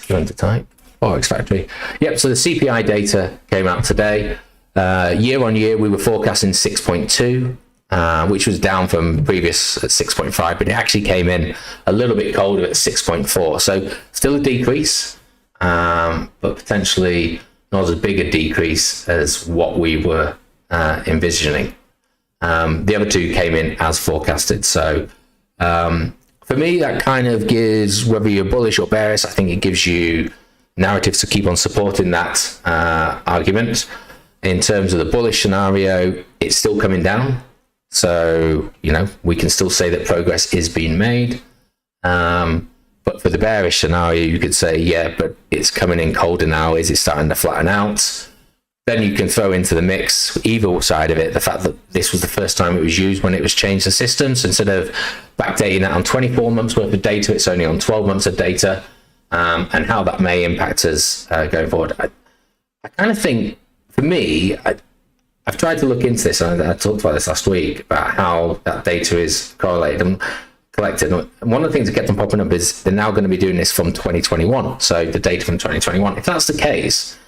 Speaker 1: go into type. Forex Factory. Yep, so the CPI data came out today. Year on year, we were forecasting 6.2, which was down from previous at 6.5, but it actually came in a little bit colder at 6.4. So still a decrease, but potentially not as big a decrease as what we were envisioning. The other two came in as forecasted. So for me, that kind of gives, whether you're bullish or bearish, I think it gives you narratives to keep on supporting that argument. In terms of the bullish scenario, it's still coming down. So, you know, we can still say that progress is being made. But for the bearish scenario, you could say, yeah, but it's coming in colder now. Is it starting to flatten out? Then you can throw into the mix, either side of it, the fact that this was the first time it was used when it was changed the system. So instead of backdating it on 24 months worth of data, it's only on 12 months of data, and how that may impact us going forward. I kind of think, for me, I've tried to look into this, and I talked about this last week, about how that data is correlated and collected. And one of the things that kept on popping up is they're now going to be doing this from 2021. So the data from 2021. If that's the case,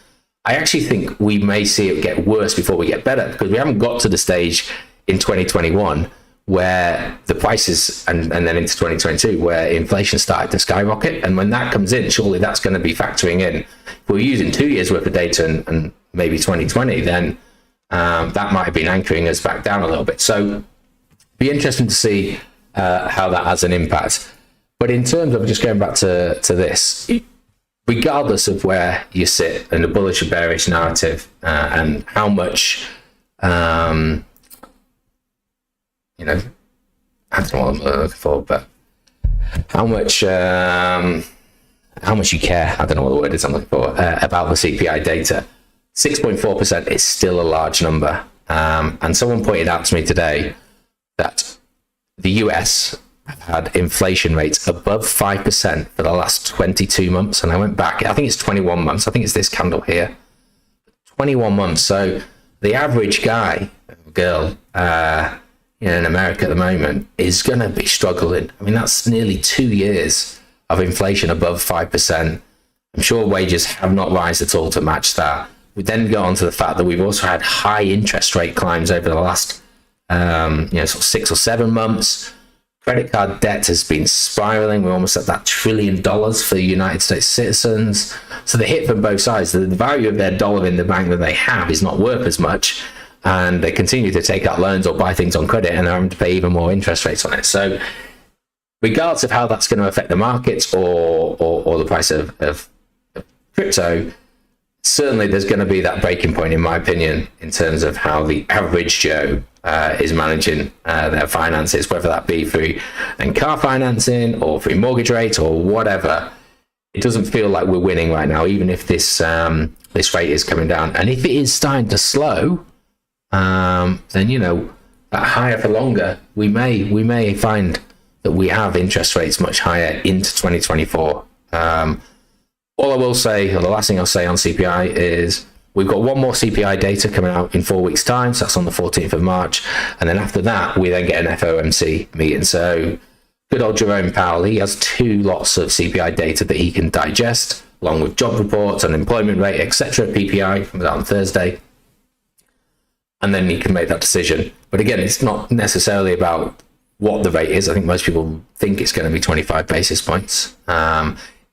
Speaker 1: I actually think we may see it get worse before we get better, because we haven't got to the stage in 2021 where the prices, and then into 2022, where inflation started to skyrocket. And when that comes in, surely that's going to be factoring in. If we're using 2 years worth of data and maybe 2020, then that might have been anchoring us back down a little bit. So be interesting to see how that has an impact. But in terms of just going back to this, regardless of where you sit in the bullish or bearish narrative, and how much, you know, I don't know what I'm looking for, but how much you care, I don't know what the word is I'm looking for, about the CPI data. 6.4% is still a large number. And someone pointed out to me today that the US have had inflation rates above 5% for the last 22 months. And I went back, I think it's 21 months. I think it's this candle here. 21 months. So the average guy, girl, in America at the moment is going to be struggling. I mean, that's nearly 2 years of inflation above 5%. I'm sure wages have not risen at all to match that. We then go on to the fact that we've also had high interest rate climbs over the last, sort of 6 or 7 months. Credit card debt has been spiraling. We're almost at that $1 trillion for the United States citizens. So the hit from both sides, the value of their dollar in the bank that they have is not worth as much. And they continue to take out loans or buy things on credit, and they're having to pay even more interest rates on it. So regardless of how that's going to affect the markets or the price of crypto, certainly there's going to be that breaking point, in my opinion, in terms of how the average Joe is managing their finances, whether that be through car financing or through mortgage rate or whatever. It doesn't feel like we're winning right now, even if this rate is coming down. And if it is starting to slow, then, that higher for longer, we may find that we have interest rates much higher into 2024. All I will say, or the last thing I'll say on CPI is we've got one more CPI data coming out in 4 weeks' time. So that's on the 14th of March. And then after that, we then get an FOMC meeting. So good old Jerome Powell, he has 2 lots of CPI data that he can digest, along with job reports, unemployment rate, etc. PPI comes out on Thursday. And then he can make that decision. But again, it's not necessarily about what the rate is. I think most people think it's going to be 25 basis points.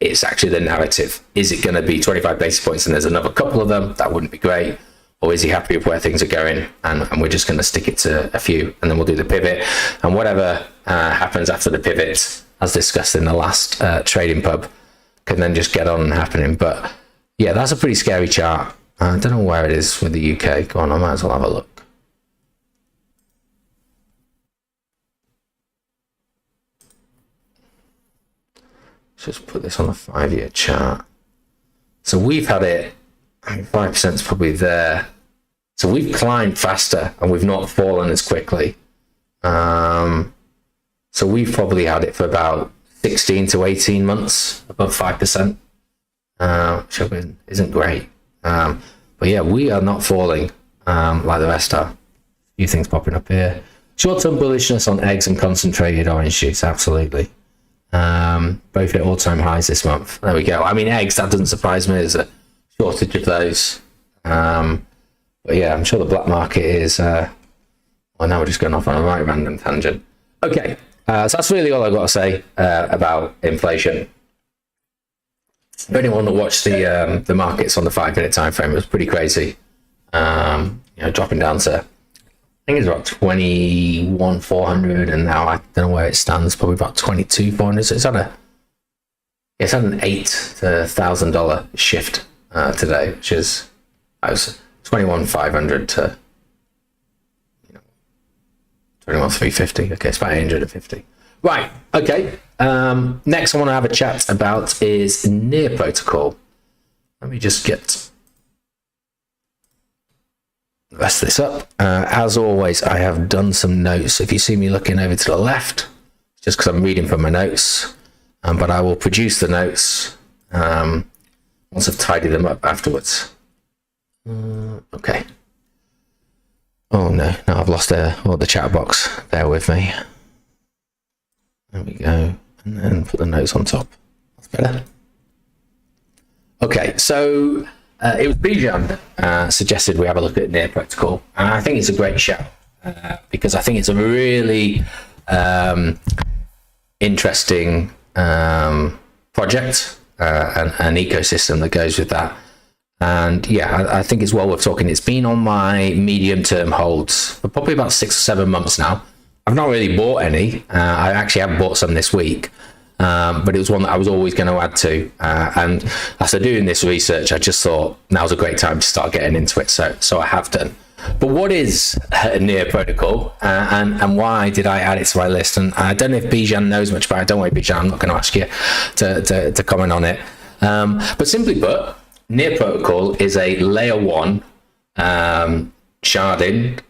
Speaker 1: It's actually the narrative. Is it going to be 25 basis points and there's another couple of them? That wouldn't be great. Or is he happy with where things are going? And we're just going to stick it to a few, and then we'll do the pivot. And whatever happens after the pivot, as discussed in the last trading pub, can then just get on happening. But yeah, that's a pretty scary chart. I don't know where it is with the UK. Go on, I might as well have a look. Let's just put this on a 5-year chart. So we've had it, 5% is probably there. So we've climbed faster and we've not fallen as quickly. So we've probably had it for about 16 to 18 months above 5%, which isn't great. But yeah, we are not falling like the rest are. A few things popping up here. Short-term bullishness on eggs and concentrated orange juice, absolutely. Both at all-time highs this month. There we go. I mean, eggs, that doesn't surprise me. There's a shortage of those. But yeah, I'm sure the black market is... well, now we're just going off on a right random tangent. Okay, so that's really all I've got to say about inflation. For anyone that watched the markets on the 5-minute time frame, it was pretty crazy. Dropping down to, I think it's about 21,400, and now I don't know where it stands. Probably about 22,400. So it's had an $8,000 to $1,000 shift today, which is 21,500 to 21,350. Okay, it's about 850. Right, okay. Next I want to have a chat about is Near Protocol. Let me just get the rest of this up. As always, I have done some notes. If you see me looking over to the left, it's just because I'm reading from my notes. But I will produce the notes once I've tidied them up afterwards. Okay. Oh no, I've lost the chat box. Bear with me. There we go. And then put the notes on top. That's better. Okay, so it was Bijan suggested we have a look at Near Protocol. And I think it's a great shout because I think it's a really interesting project and an ecosystem that goes with that. And yeah, I think it's well worth talking. It's been on my medium-term holds for probably about 6 or 7 months now. I've not really bought any. I actually have bought some this week. but it was one that I was always going to add to. And after doing this research, I just thought now's a great time to start getting into it. So I have done. But what is a near protocol, and why did I add it to my list? And I don't know if Bijan knows much about it. Don't worry, Bijan, I'm not going to ask you to comment on it. But simply put, near protocol is a layer one sharded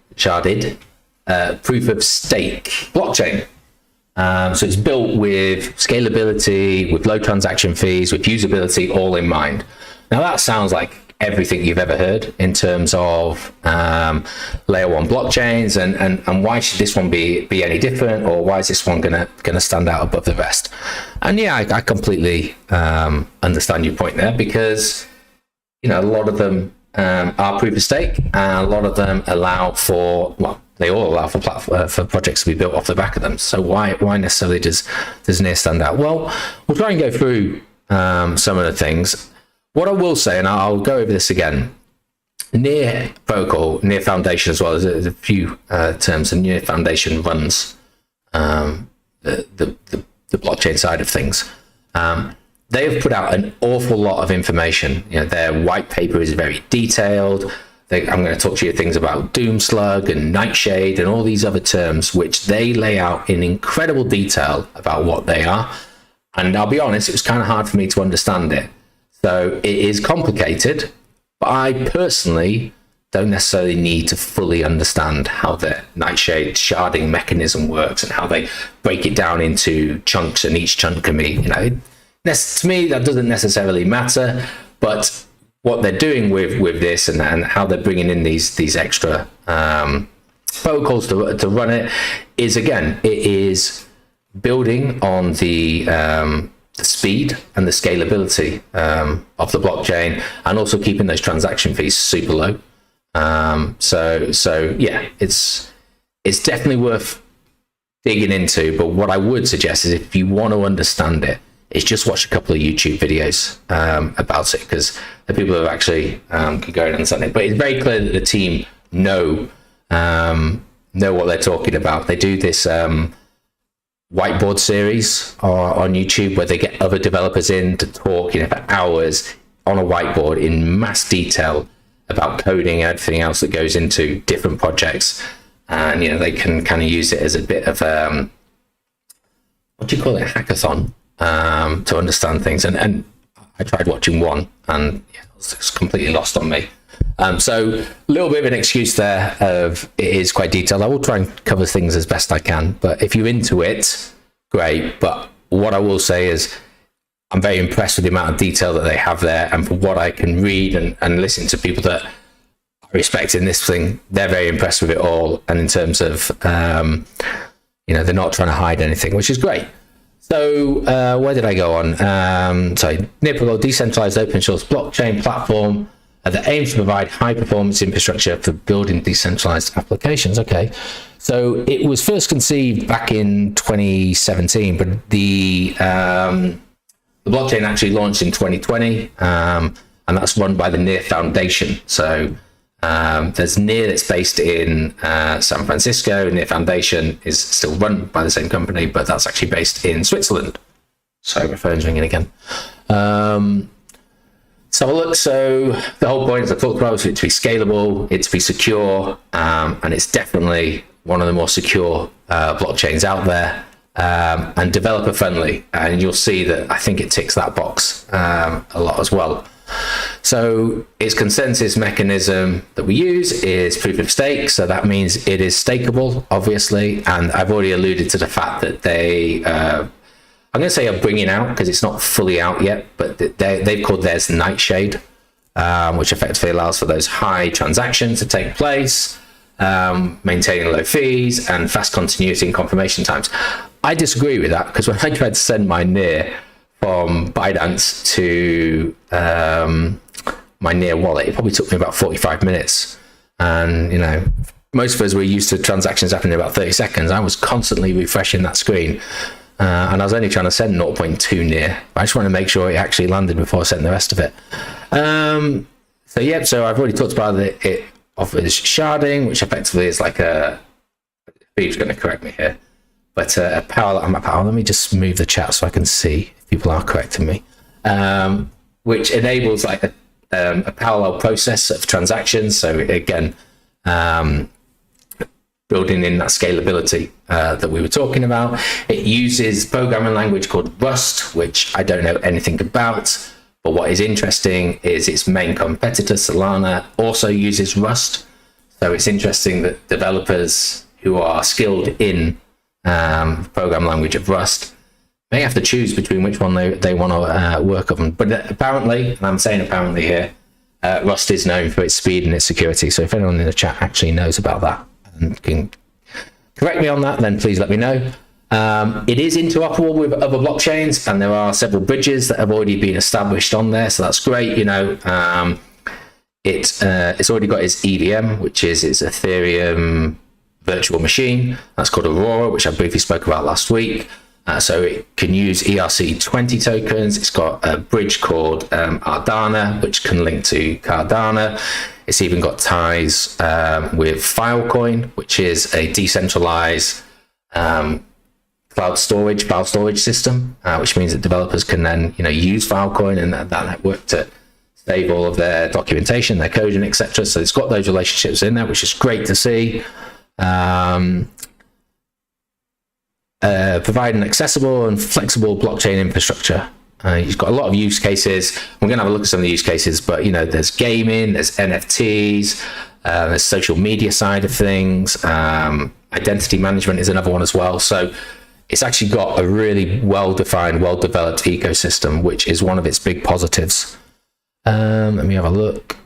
Speaker 1: proof of stake blockchain. So it's built with scalability, with low transaction fees, with usability all in mind. Now that sounds like everything you've ever heard in terms of layer one blockchains, and why should this one be any different, or why is this one gonna stand out above the rest? And yeah, I completely understand your point there, because a lot of them are proof of stake, and a lot of them allow for, well, they all allow for projects to be built off the back of them. So why necessarily does near stand out? Well, we'll try and go through some of the things. What I will say, and I'll go over this again, near protocol, near foundation as well, there's a few terms, and near foundation runs the blockchain side of things. They have put out an awful lot of information. Their white paper is very detailed. I'm going to talk to you things about Doomslug and Nightshade and all these other terms, which they lay out in incredible detail about what they are. And I'll be honest, it was kind of hard for me to understand it. So it is complicated, but I personally don't necessarily need to fully understand how the Nightshade sharding mechanism works and how they break it down into chunks, and each chunk can be, to me, that doesn't necessarily matter. But what they're doing with this and how they're bringing in these extra protocols to run it is, again, it is building on the speed and the scalability of the blockchain, and also keeping those transaction fees super low. So yeah, it's definitely worth digging into. But what I would suggest is, if you want to understand it, is just watch a couple of YouTube videos about it, because the people who actually can go and understand it. But it's very clear that the team know what they're talking about. They do this whiteboard series on YouTube where they get other developers in to talk for hours on a whiteboard in mass detail about coding and everything else that goes into different projects. And they can kind of use it as a bit of what do you call it, hackathon, to understand things. And I tried watching one, and it was completely lost on me. So a little bit of an excuse there of it is quite detailed. I will try and cover things as best I can, but if you're into it, great. But what I will say is I'm very impressed with the amount of detail that they have there, and for what I can read and listen to people that are respecting this thing, they're very impressed with it all. And in terms of, they're not trying to hide anything, which is great. So where did I go on? Near protocol, decentralized open source blockchain platform that aims to provide high performance infrastructure for building decentralized applications. Okay, so it was first conceived back in 2017, but the blockchain actually launched in 2020, and that's run by the Near Foundation. So there's Near that's based in San Francisco. Near Foundation is still run by the same company, but that's actually based in Switzerland. Sorry, my phone's ringing again. So look, so the whole point, as I talked about, is for it to be scalable, it to be secure, and it's definitely one of the more secure blockchains out there, and developer friendly. And you'll see that I think it ticks that box a lot as well. So its consensus mechanism that we use is proof of stake. So that means it is stakeable, obviously. And I've already alluded to the fact that they, I'm going to say are bringing out, because it's not fully out yet, but they've called theirs Nightshade, which effectively allows for those high transactions to take place, maintaining low fees and fast continuity and confirmation times. I disagree with that, because when I tried to send my Near from Binance to my Near wallet, it probably took me about 45 minutes. And, most of us were used to transactions happening in about 30 seconds. I was constantly refreshing that screen. And I was only trying to send 0.2 Near. I just want to make sure it actually landed before I sent the rest of it. So I've already talked about it offers sharding, which effectively is like Steve's going to correct me here, but a parallel, let me just move the chat so I can see if people are correcting me, which enables like a parallel process of transactions. So again, building in that scalability that we were talking about. It uses programming language called Rust, which I don't know anything about, but what is interesting is its main competitor, Solana, also uses Rust. So it's interesting that developers who are skilled in program language of Rust may have to choose between which one they want to work on. But apparently, and I'm saying apparently here, Rust is known for its speed and its security. So if anyone in the chat actually knows about that and can correct me on that, then please let me know. It is interoperable with other blockchains, and there are several bridges that have already been established on there. So that's great. You know, it's already got its EVM, which is its Ethereum virtual machine. That's called Aurora, which I briefly spoke about last week. So it can use ERC20 tokens. It's got a bridge called Ardana, which can link to Cardano. It's even got ties with Filecoin, which is a decentralized file storage system, which means that developers can then use Filecoin and that network to save all of their documentation, their coding, etc. So it's got those relationships in there, which is great to see. Provide an accessible and flexible blockchain infrastructure. You've got a lot of use cases. We're going to have a look at some of the use cases, but there's gaming, there's NFTs, there's social media side of things. Identity management is another one as well. So it's actually got a really well-defined, well-developed ecosystem, which is one of its big positives. Let me have a look.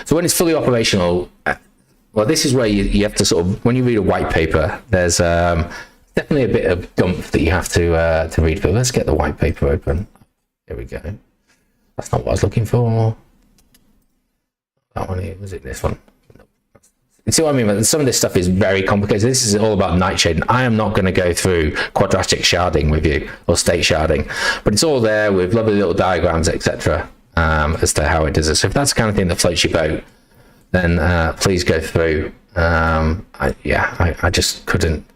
Speaker 1: So when it's fully operational, well, this is where you have to sort of, when you read a white paper, there's definitely a bit of gumph that you have to read through. Let's get the white paper open. Here we go. That's not what I was looking for. That one here, was it this one? No. You see what I mean? Some of this stuff is very complicated. This is all about nightshade. I am not going to go through quadratic sharding with you, or state sharding, but it's all there with lovely little diagrams, etc. As to how it does it. So if that's the kind of thing that floats your boat, then please go through. I just couldn't.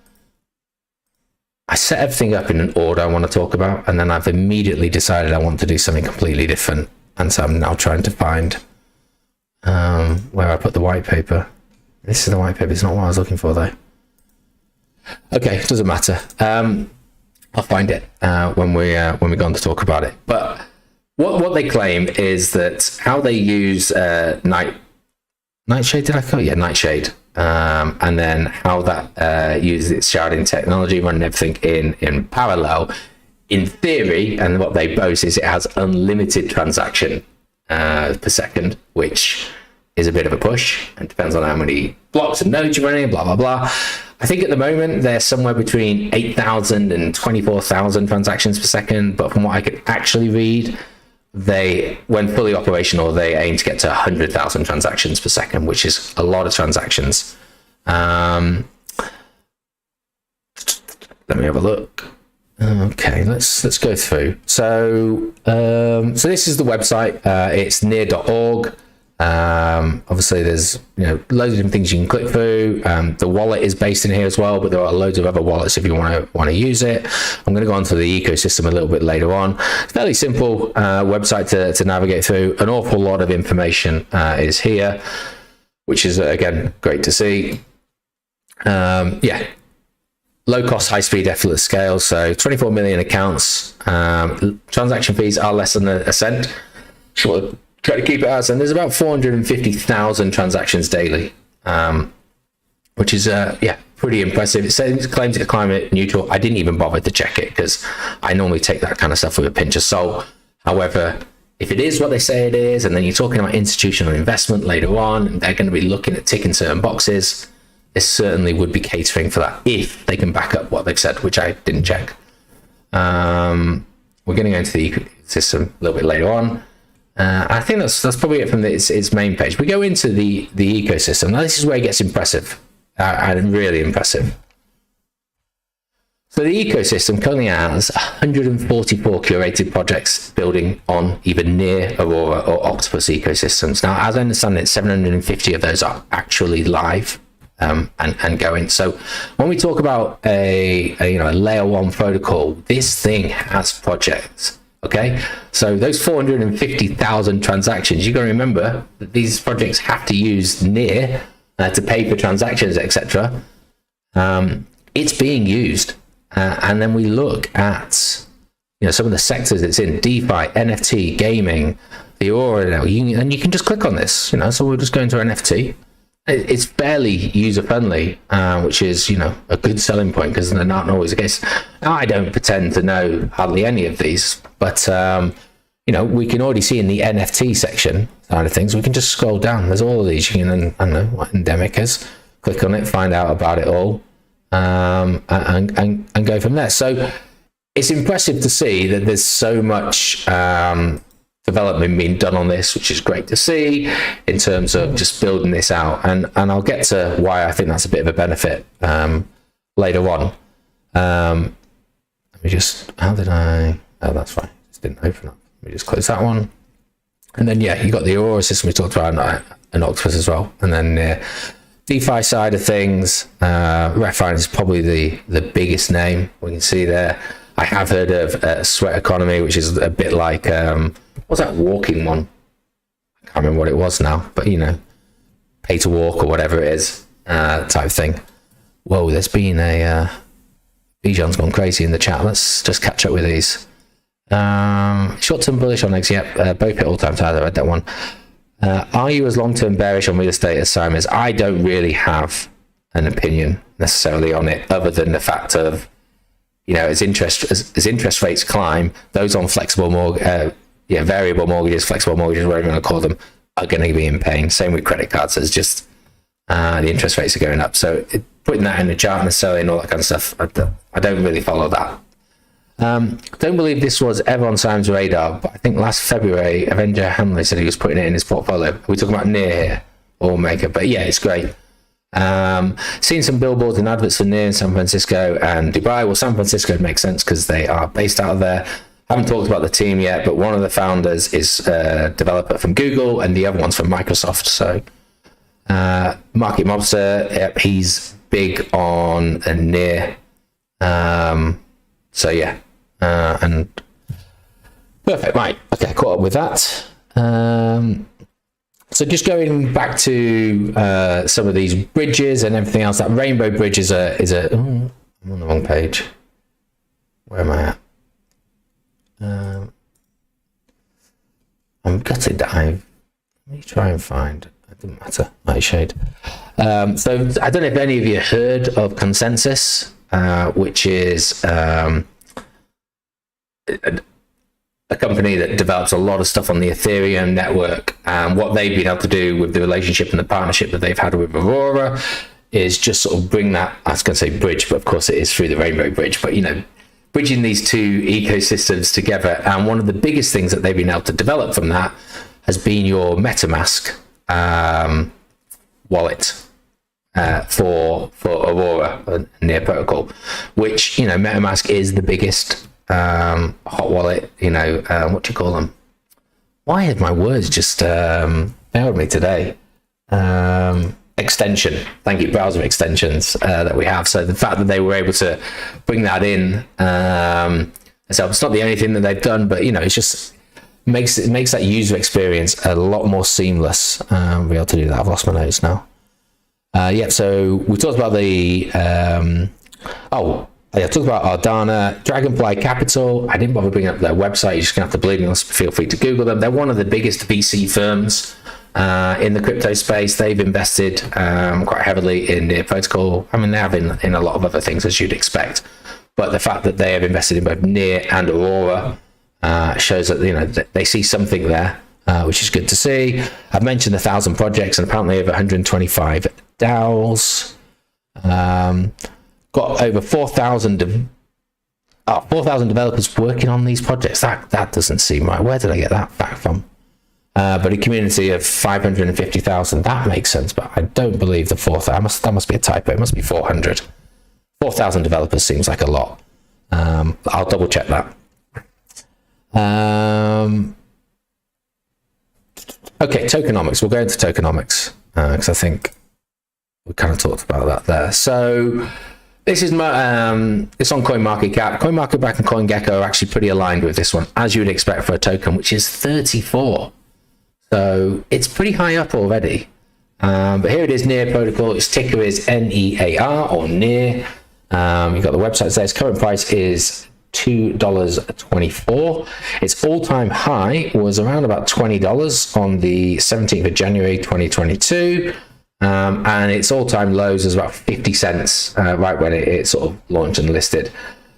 Speaker 1: I set everything up in an order I want to talk about, and then I've immediately decided I want to do something completely different. And so I'm now trying to find where I put the white paper. This is the white paper. It's not what I was looking for, though. Okay, it doesn't matter. I'll find it when we go on to talk about it. But what they claim is that how they use Nightshade, did I call it? Yeah, Nightshade. And then how that uses its sharding technology, running everything in parallel. In theory, and what they boast is it has unlimited transaction per second, which is a bit of a push. It depends on how many blocks and nodes you're running, blah, blah, blah. I think at the moment they're somewhere between 8,000 and 24,000 transactions per second. But from what I could actually read, when fully operational, they aim to get to 100,000 transactions per second, which is a lot of transactions. Let me have a look. Okay, let's go through. So this is the website. It's near.org. Obviously there's loads of different things you can click through. The wallet is based in here as well, but there are loads of other wallets if you want to use it. I'm going to go on to the ecosystem a little bit later on. Fairly simple website to navigate through. An awful lot of information is here, which is again great to see. Low cost, high speed, effortless scale. So 24 million accounts. Transaction fees are less than a cent. Sure. Try to keep it as, and there's about 450,000 transactions daily, which is pretty impressive. It claims it's climate neutral. I didn't even bother to check it because I normally take that kind of stuff with a pinch of salt. However, if it is what they say it is, and then you're talking about institutional investment later on, and they're going to be looking at ticking certain boxes, this certainly would be catering for that if they can back up what they've said, which I didn't check. We're going to go into the ecosystem a little bit later on. I think that's probably it from its main page. We go into the ecosystem. Now this is where it gets impressive, and really impressive. So the ecosystem currently has 144 curated projects building on either near Aurora or Octopus ecosystems. Now, as I understand it, 750 of those are actually live. and going. So when we talk about a layer one protocol, this thing has projects. Okay, so those 450,000 transactions, you got to remember that these projects have to use near to pay for transactions, etc. It's being used, and then we look at some of the sectors it's in: DeFi, NFT, gaming, the Aura. And you can just click on this. So we'll just go into NFT. It's barely user friendly, which is a good selling point, because they're not always the case. I don't pretend to know hardly any of these, but we can already see in the NFT section side of things. We can just scroll down. There's all of these. You can, I don't know what endemic is. Click on it, find out about it all, and go from there. So it's impressive to see that there's so much development being done on this, which is great to see in terms of just building this out, and I'll get to why I think that's a bit of a benefit later on. Let me just, that's fine, just didn't open up. Let me just close that one, and then you got the Aura system we talked about, and Octopus as well, and then DeFi side of things, Refine is probably the biggest name we can see there. I have heard of Sweat Economy, which is a bit like what's that walking one? I can't remember what it was now, but pay to walk or whatever it is, type thing. Whoa, there's been a Bijan's gone crazy in the chat. Let's just catch up with these. Short-term bullish on eggs, both hit all-time highs. I read that one. Are you as long-term bearish on real estate as Simon is? I don't really have an opinion necessarily on it, other than the fact of as interest rates climb, those on flexible variable mortgages, flexible mortgages, whatever you want to call them, are going to be in pain. Same with credit cards. It's just the interest rates are going up. So putting that in the chart necessarily and all that kind of stuff, I don't really follow that. Don't believe this was ever on Simon's radar, but I think last February, Avenger Hamley said he was putting it in his portfolio. Are we talking about near here or Maker? But yeah, it's great. Seen some billboards and adverts for near in San Francisco and Dubai. Well, San Francisco makes sense because they are based out of there. Haven't talked about the team yet, but one of the founders is a developer from Google and the other one's from Microsoft. So Market Mobster, he's big on near. So yeah, and perfect. Right, okay, caught up with that. So just going back to some of these bridges and everything else, that Rainbow Bridge is a. I'm on the wrong page. Where am I at? I'm gutted that let me try and find. It didn't matter. Nightshade. So I don't know if any of you heard of Consensus, which is a company that develops a lot of stuff on the Ethereum network. And what they've been able to do with the relationship and the partnership that they've had with Aurora is just sort of bring that, I was going to say bridge, but of course it is through the Rainbow Bridge, but bridging these two ecosystems together. And one of the biggest things that they've been able to develop from that has been your MetaMask wallet for Aurora near protocol, which MetaMask is the biggest hot wallet. What do you call them? Why have my words just failed me today? Extension. Thank you, browser extensions that we have. So the fact that they were able to bring that in, so it's not the only thing that they've done, but it's just makes that user experience a lot more seamless. I'll be able to do that. I've lost my notes now. So we talked about the I talked about Ardana, Dragonfly Capital. I didn't bother bringing up their website. You're just gonna have to believe me. Feel free to Google them. They're one of the biggest VC firms in the crypto space. They've invested quite heavily in their protocol. I mean, they have in a lot of other things, as you'd expect. But the fact that they have invested in both Near and Aurora shows that they see something there, which is good to see. I've mentioned 1,000 projects and apparently over 125 DAOs. Got over 4,000 developers working on these projects. That doesn't seem right. Where did I get that fact from? But a community of 550,000, that makes sense, but I don't believe the 4,000. That must be a typo. It must be 400. 4,000 developers seems like a lot. I'll double check that. Okay, tokenomics. We'll go into tokenomics because I think we kind of talked about that there. So this is it's on CoinMarketCap. CoinMarketCap and CoinGecko are actually pretty aligned with this one, as you would expect for a token, which is 34. So it's pretty high up already. But here it is, Near Protocol. Its ticker is NEAR or Near. You've got the website there. Its current price is $2.24. Its all-time high was around about $20 on the 17th of January 2022. And its all-time lows is about 50 cents right when it sort of launched and listed.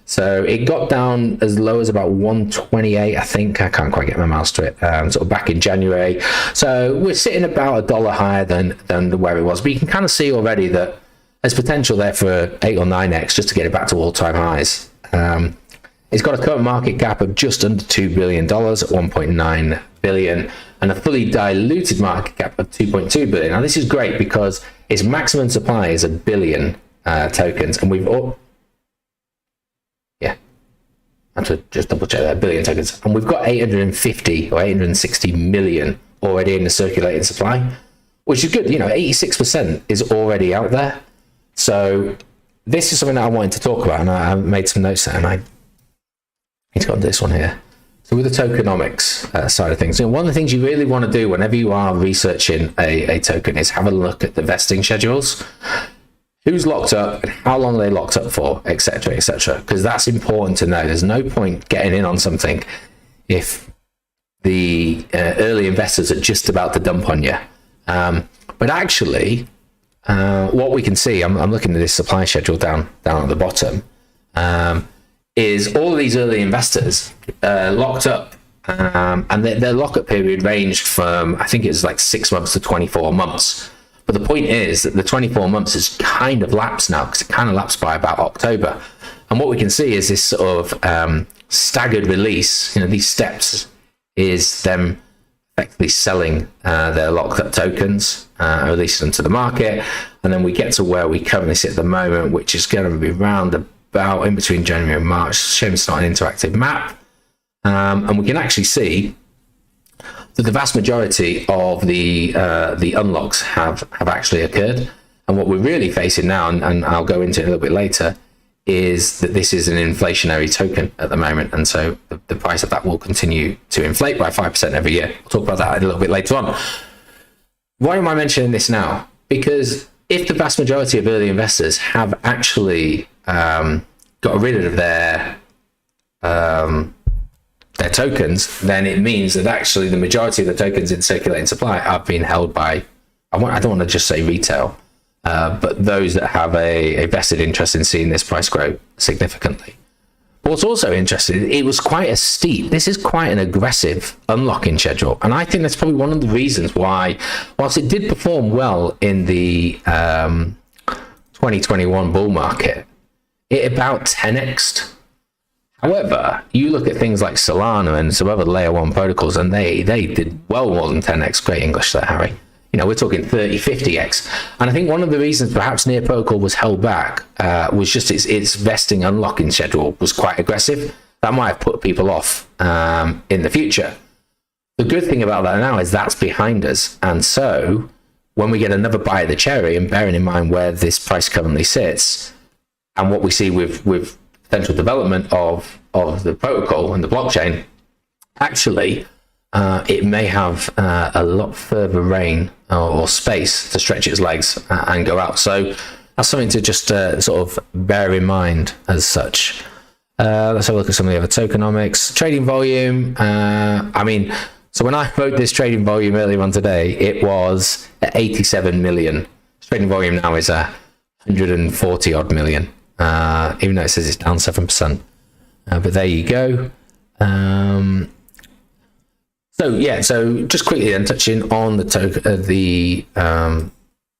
Speaker 1: So it got down as low as about 128, I think. I can't quite get my mouse to it. Sort of back in January. So we're sitting about $1 higher than where it was. But you can kind of see already that there's potential there for 8 or 9x just to get it back to all-time highs. It's got a current market cap of just under $2 billion at 1.9 billion and a fully diluted market cap of 2.2 billion. Now, this is great because its maximum supply is 1 billion tokens, and we've all... Yeah, I have to just double check that, 1 billion tokens. And we've got 850 or 860 million already in the circulating supply, which is good. You know, 86% is already out there. So this is something that I wanted to talk about, and I made some notes there, and I need to go on this one here. So with the tokenomics side of things, you know, one of the things you really want to do whenever you are researching a token is have a look at the vesting schedules. Who's locked up and how long they locked up for, etc., etc., because that's important to know. There's no point getting in on something if the early investors are just about to dump on you. But actually, what we can see, I'm looking at this supply schedule down at the bottom, is all of these early investors locked up, and their lockup period ranged from, I think it was like 6 months to 24 months. But the point is that the 24 months has kind of lapsed now, because it kind of lapsed by about October. And what we can see is this sort of staggered release. You know, these steps is them effectively selling their locked up tokens, releasing them to the market. And then we get to where we currently sit at the moment, which is going to be around about in between January and March. Shame it's not an interactive map. And we can actually see that the vast majority of the unlocks have actually occurred. And what we're really facing now, and I'll go into it a little bit later, is that this is an inflationary token at the moment. And so the price of that will continue to inflate by 5% every year. We'll talk about that a little bit later on. Why am I mentioning this now? Because if the vast majority of early investors have actually got rid of their tokens, then it means that actually the majority of the tokens in circulating supply are being held by, I don't want to just say retail, but those that have a vested interest in seeing this price grow significantly. But what's also interesting, it was quite a steep, this is quite an aggressive unlocking schedule. And I think that's probably one of the reasons why, whilst it did perform well in the 2021 bull market, it about 10x'd. However, you look at things like Solana and some other layer 1 protocols, and they did well more than 10x. Great English there, Harry. You know, we're talking 30, 50x. And I think one of the reasons perhaps Near Protocol was held back was just its vesting unlocking schedule was quite aggressive. That might have put people off in the future. The good thing about that now is that's behind us. And so when we get another bite of the cherry, and bearing in mind where this price currently sits, and what we see with potential development of the protocol and the blockchain, actually, it may have a lot further reign or space to stretch its legs and go out. So that's something to just sort of bear in mind as such. Let's have a look at some of the other tokenomics. Trading volume. I mean, so when I wrote this trading volume earlier on today, it was at 87 million. Trading volume now is 140 odd million. Even though it says it's down 7%, but there you go. So just quickly then touching on the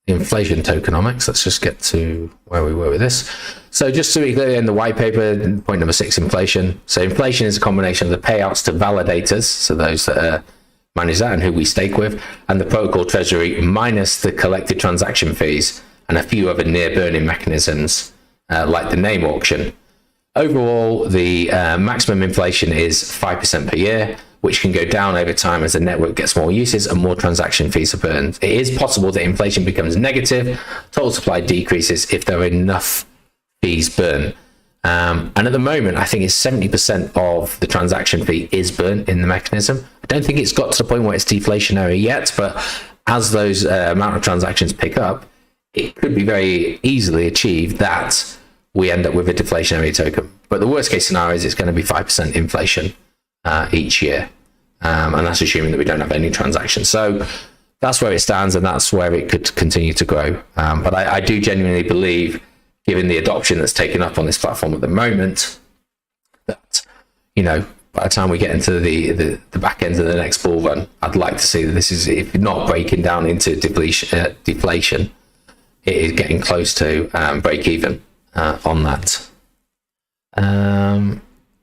Speaker 1: inflation tokenomics. Let's just get to where we were with this. So just to be clear, in the white paper, point number 6, inflation. So inflation is a combination of the payouts to validators, so those that manage that and who we stake with, and the protocol treasury minus the collected transaction fees and a few other near burning mechanisms. Like the name auction. Overall, the maximum inflation is 5% per year, which can go down over time as the network gets more uses and more transaction fees are burned. It is possible that inflation becomes negative, total supply decreases if there are enough fees burned. And at the moment, I think it's 70% of the transaction fee is burnt in the mechanism. I don't think it's got to the point where it's deflationary yet, but as those amount of transactions pick up, it could be very easily achieved that we end up with a deflationary token. But the worst case scenario is it's going to be 5% inflation each year. And that's assuming that we don't have any transactions. So that's where it stands, and that's where it could continue to grow. But I do genuinely believe, given the adoption that's taken up on this platform at the moment, that, you know, by the time we get into the back end of the next bull run, I'd like to see that this is, if not breaking down into deflation, it is getting close to break even on that.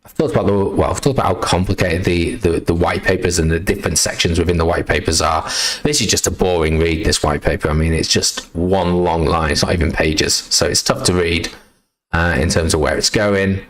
Speaker 1: I've thought about how complicated the white papers and the different sections within the white papers are. This is just a boring read, this white paper. I mean, it's just one long line. It's not even pages. So it's tough to read in terms of where it's going.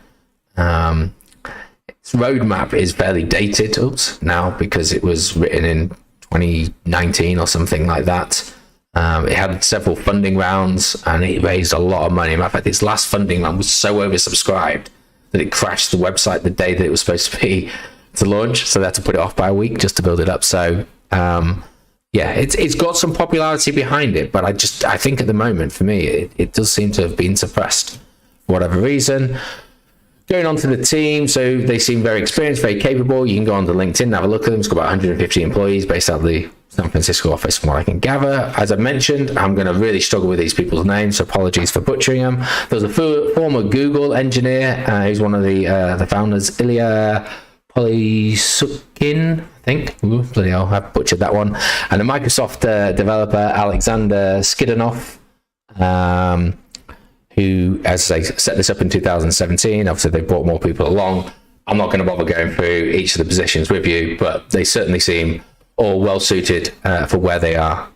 Speaker 1: Its roadmap is fairly dated now, because it was written in 2019 or something like that. It had several funding rounds and it raised a lot of money. In fact, its last funding round was so oversubscribed that it crashed the website the day that it was supposed to be to launch. So they had to put it off by a week just to build it up. So yeah, it's got some popularity behind it, but I think at the moment, for me, it does seem to have been suppressed for whatever reason. Going on to the team, so they seem very experienced, very capable. You can go on to LinkedIn and have a look at them. It's got about 150 employees based out of the San Francisco office, from what I can gather. As I mentioned, I'm going to really struggle with these people's names, so apologies for butchering them. There's a former Google engineer who's one of the founders, Ilya Polysukin, I think. Ooh, bloody hell, I've butchered that one. And a Microsoft developer, Alexander Skidanov, who, as I set this up in 2017, obviously they brought more people along. I'm not going to bother going through each of the positions with you, but they certainly seem all well suited for where they are.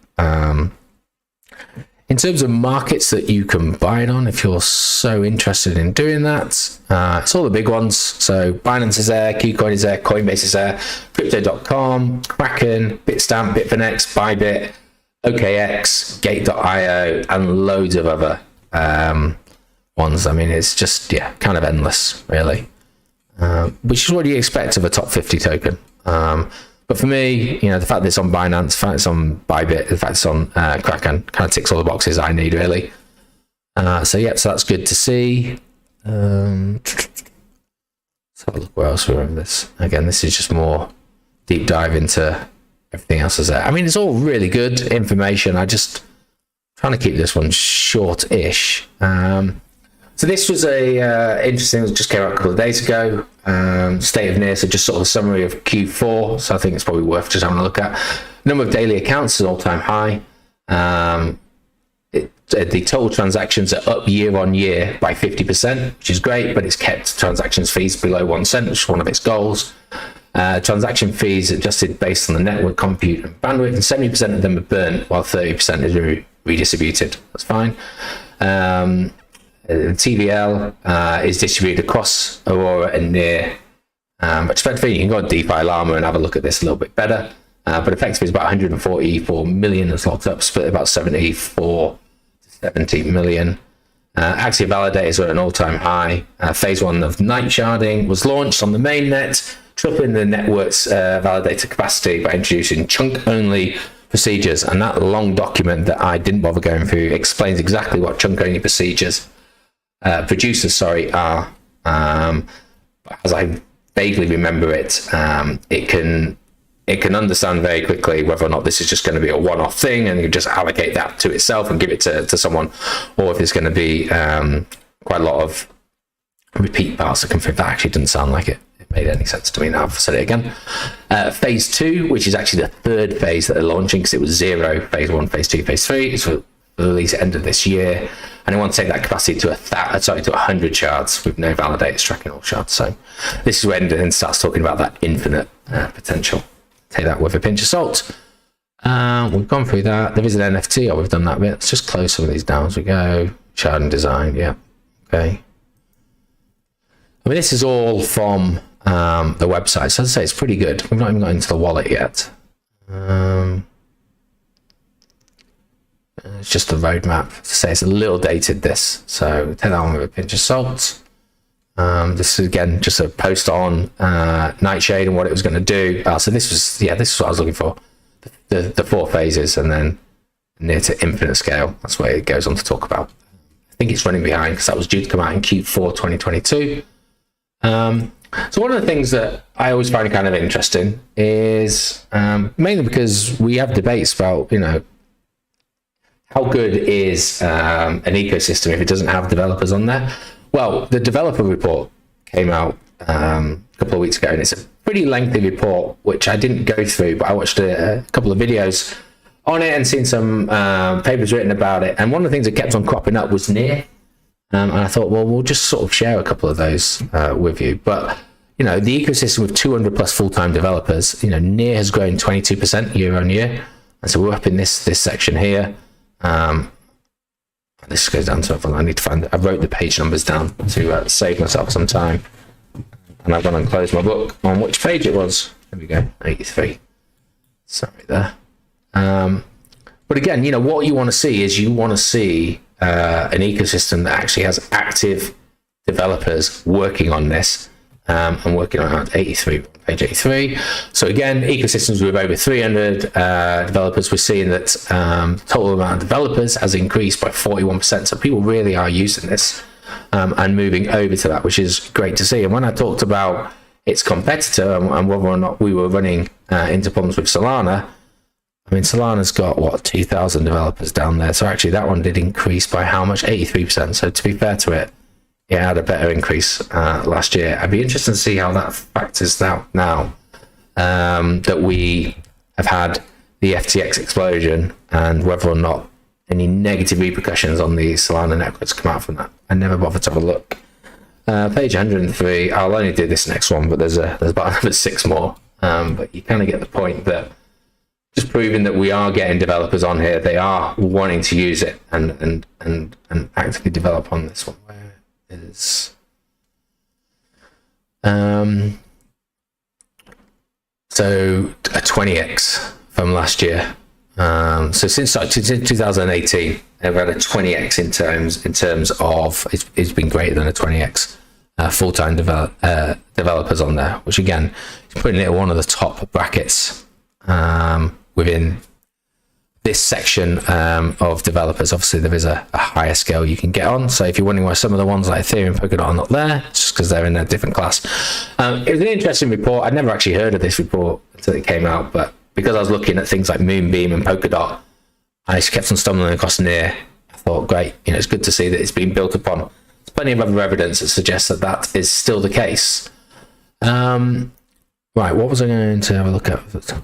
Speaker 1: In terms of markets that you can buy it on, if you're so interested in doing that, it's all the big ones. So Binance is there, KuCoin is there, Coinbase is there, Crypto.com, Kraken, Bitstamp, Bitfinex, Bybit, OKX, Gate.io, and loads of other ones. I mean, it's just, yeah, kind of endless, really, which is what you expect of a top 50 token. But for me, you know, the fact that it's on Binance, the fact it's on Bybit, the fact it's on Kraken kind of ticks all the boxes I need, really. So that's good to see. Let's have a look where else we're in this. Again, this is just more deep dive into everything else is there. I mean, it's all really good information. I just trying to keep this one short-ish. So this was a interesting, it just came out a couple of days ago. State of near, so just sort of a summary of Q4. So I think it's probably worth just having a look at. Number of daily accounts is an all-time high. The total transactions are up year on year by 50%, which is great, but it's kept transactions fees below 1 cent, which is one of its goals. Transaction fees adjusted based on the network compute and bandwidth, and 70% of them are burnt, while 30% is redistributed. That's fine. TVL is distributed across Aurora and Near. But effectively, you can go on DeFi Llama and have a look at this a little bit better. But effectively, it's about 144 million that's locked up, split about 74 to 70 million. Axia validators are at an all-time high. Phase 1 of night sharding was launched on the mainnet, tripling the network's validator capacity by introducing chunk-only procedures. And that long document that I didn't bother going through explains exactly what chunk-only procedures producers are. As I vaguely remember it, it can understand very quickly whether or not this is just going to be a one-off thing and you just allocate that to itself and give it to someone, or if it's going to be quite a lot of repeat parts that come through. That actually didn't sound like it made any sense to me. Now I've said it again. Phase 2, which is actually the third phase that they're launching, because it was 0, phase 1, phase 2, phase 3. It's for the release end of this year, and they want to take that capacity to 100 shards with no validators tracking all shards. So this is when it starts talking about that infinite potential. Take that with a pinch of salt. We've gone through that. There is an NFT. We've done that bit. Let's just close some of these down as we go. Shard and design. Yeah. Okay. I mean, this is all from the website. So as I say, it's pretty good. We've not even got into the wallet yet. It's just the roadmap. To say it's a little dated, this, so take that one with a pinch of salt. This is again just a post on Nightshade and what it was going to do. So this is what I was looking for, the 4 phases, and then near to infinite scale. That's what it goes on to talk about. I think it's running behind because that was due to come out in Q4 2022. So one of the things that I always find kind of interesting is mainly because we have debates about, how good is an ecosystem if it doesn't have developers on there? Well, the developer report came out a couple of weeks ago, and it's a pretty lengthy report, which I didn't go through, but I watched a couple of videos on it and seen some papers written about it. And one of the things that kept on cropping up was Near. And I thought, well, we'll just sort of share a couple of those with you. But, the ecosystem with 200 plus full-time developers, Near has grown 22% year on year. And so we're up in this section here. This goes down to, I need to find, I wrote the page numbers down to save myself some time. And I've gone and closed my book on which page it was. There we go, 83. Sorry there. But again, what you want to see is an ecosystem that actually has active developers working on this, and working on page 83. So again, ecosystems with over 300 developers, we're seeing that total amount of developers has increased by 41%. So people really are using this and moving over to that, which is great to see. And when I talked about its competitor and whether or not we were running into problems with Solana, I mean, Solana's got, 2,000 developers down there. So actually that one did increase by how much? 83%. So to be fair to it, it had a better increase last year. I'd be interested to see how that factors out now that we have had the FTX explosion, and whether or not any negative repercussions on the Solana networks come out from that. I never bothered to have a look. Page 103, I'll only do this next one, but there's about another 6 more. But you kind of get the point that just proving that we are getting developers on here, they are wanting to use it and actively develop on this one. Where is so a 20x from last year. So since 2018, they've had a 20x in terms of it's been greater than a 20x full-time developers on there, which again is putting it at one of the top brackets within this section of developers. Obviously there is a higher scale you can get on, so if you're wondering why some of the ones like Ethereum and Polkadot are not there, it's just because they're in a different class. It was an interesting report. I'd never actually heard of this report until it came out, but because I was looking at things like Moonbeam and Polkadot, I just kept on stumbling across Near. I thought, great, it's good to see that it's been built upon. There's plenty of other evidence that suggests that is still the case. Right, what was I going to have a look at?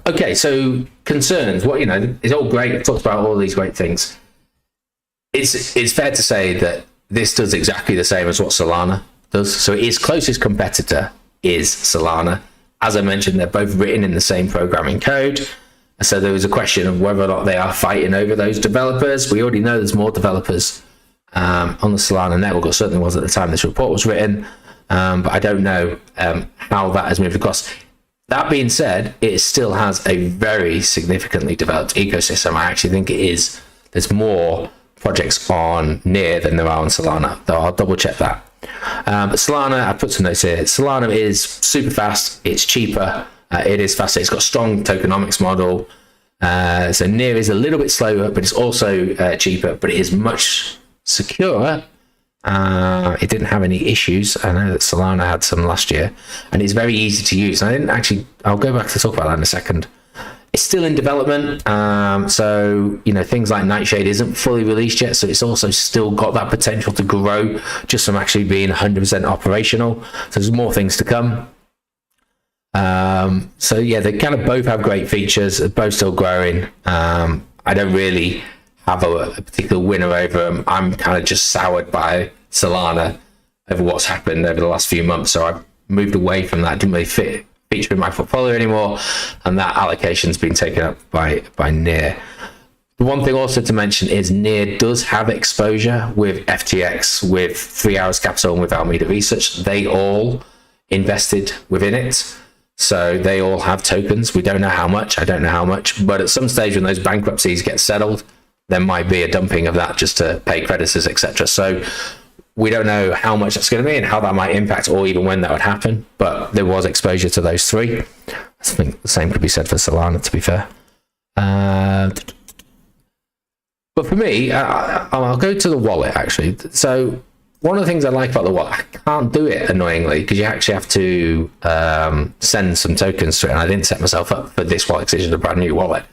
Speaker 1: Okay, so concerns. What it's all great. I've talked about all these great things. It's fair to say that this does exactly the same as what Solana does. So its closest competitor is Solana. As I mentioned, they're both written in the same programming code. So there was a question of whether or not they are fighting over those developers. We already know there's more developers on the Solana network, or certainly was at the time this report was written. But I don't know how that has moved across. That being said, it still has a very significantly developed ecosystem. I actually think there's more projects on Near than there are on Solana, though I'll double check that. But Solana, I put some notes here. Solana is super fast, it's cheaper, it is faster, it's got a strong tokenomics model. So Near is a little bit slower, but it's also cheaper, but it is much securer. It didn't have any issues. I know that Solana had some last year, and it's very easy to use. And I'll go back to talk about that in a second. It's still in development. So, things like Nightshade isn't fully released yet. So it's also still got that potential to grow just from actually being 100% operational. So there's more things to come. So yeah, they kind of both have great features. They're both still growing. I don't really have a particular winner over them. I'm kind of just soured by Solana over what's happened over the last few months. So I've moved away from that. Didn't really feature in my portfolio anymore, and that allocation's been taken up by Near. The one thing also to mention is Near does have exposure with FTX, with 3 Hours Capital, and with Alameda Research. They all invested within it. So they all have tokens. We don't know how much. I don't know how much. But at some stage when those bankruptcies get settled, there might be a dumping of that just to pay creditors, etc. So we don't know how much that's going to be and how that might impact, or even when that would happen. But there was exposure to those three. I think the same could be said for Solana, to be fair. But for me, I'll go to the wallet, actually. So one of the things I like about the wallet, I can't do it annoyingly because you actually have to send some tokens to it, and I didn't set myself up for this wallet because it's a brand new wallet.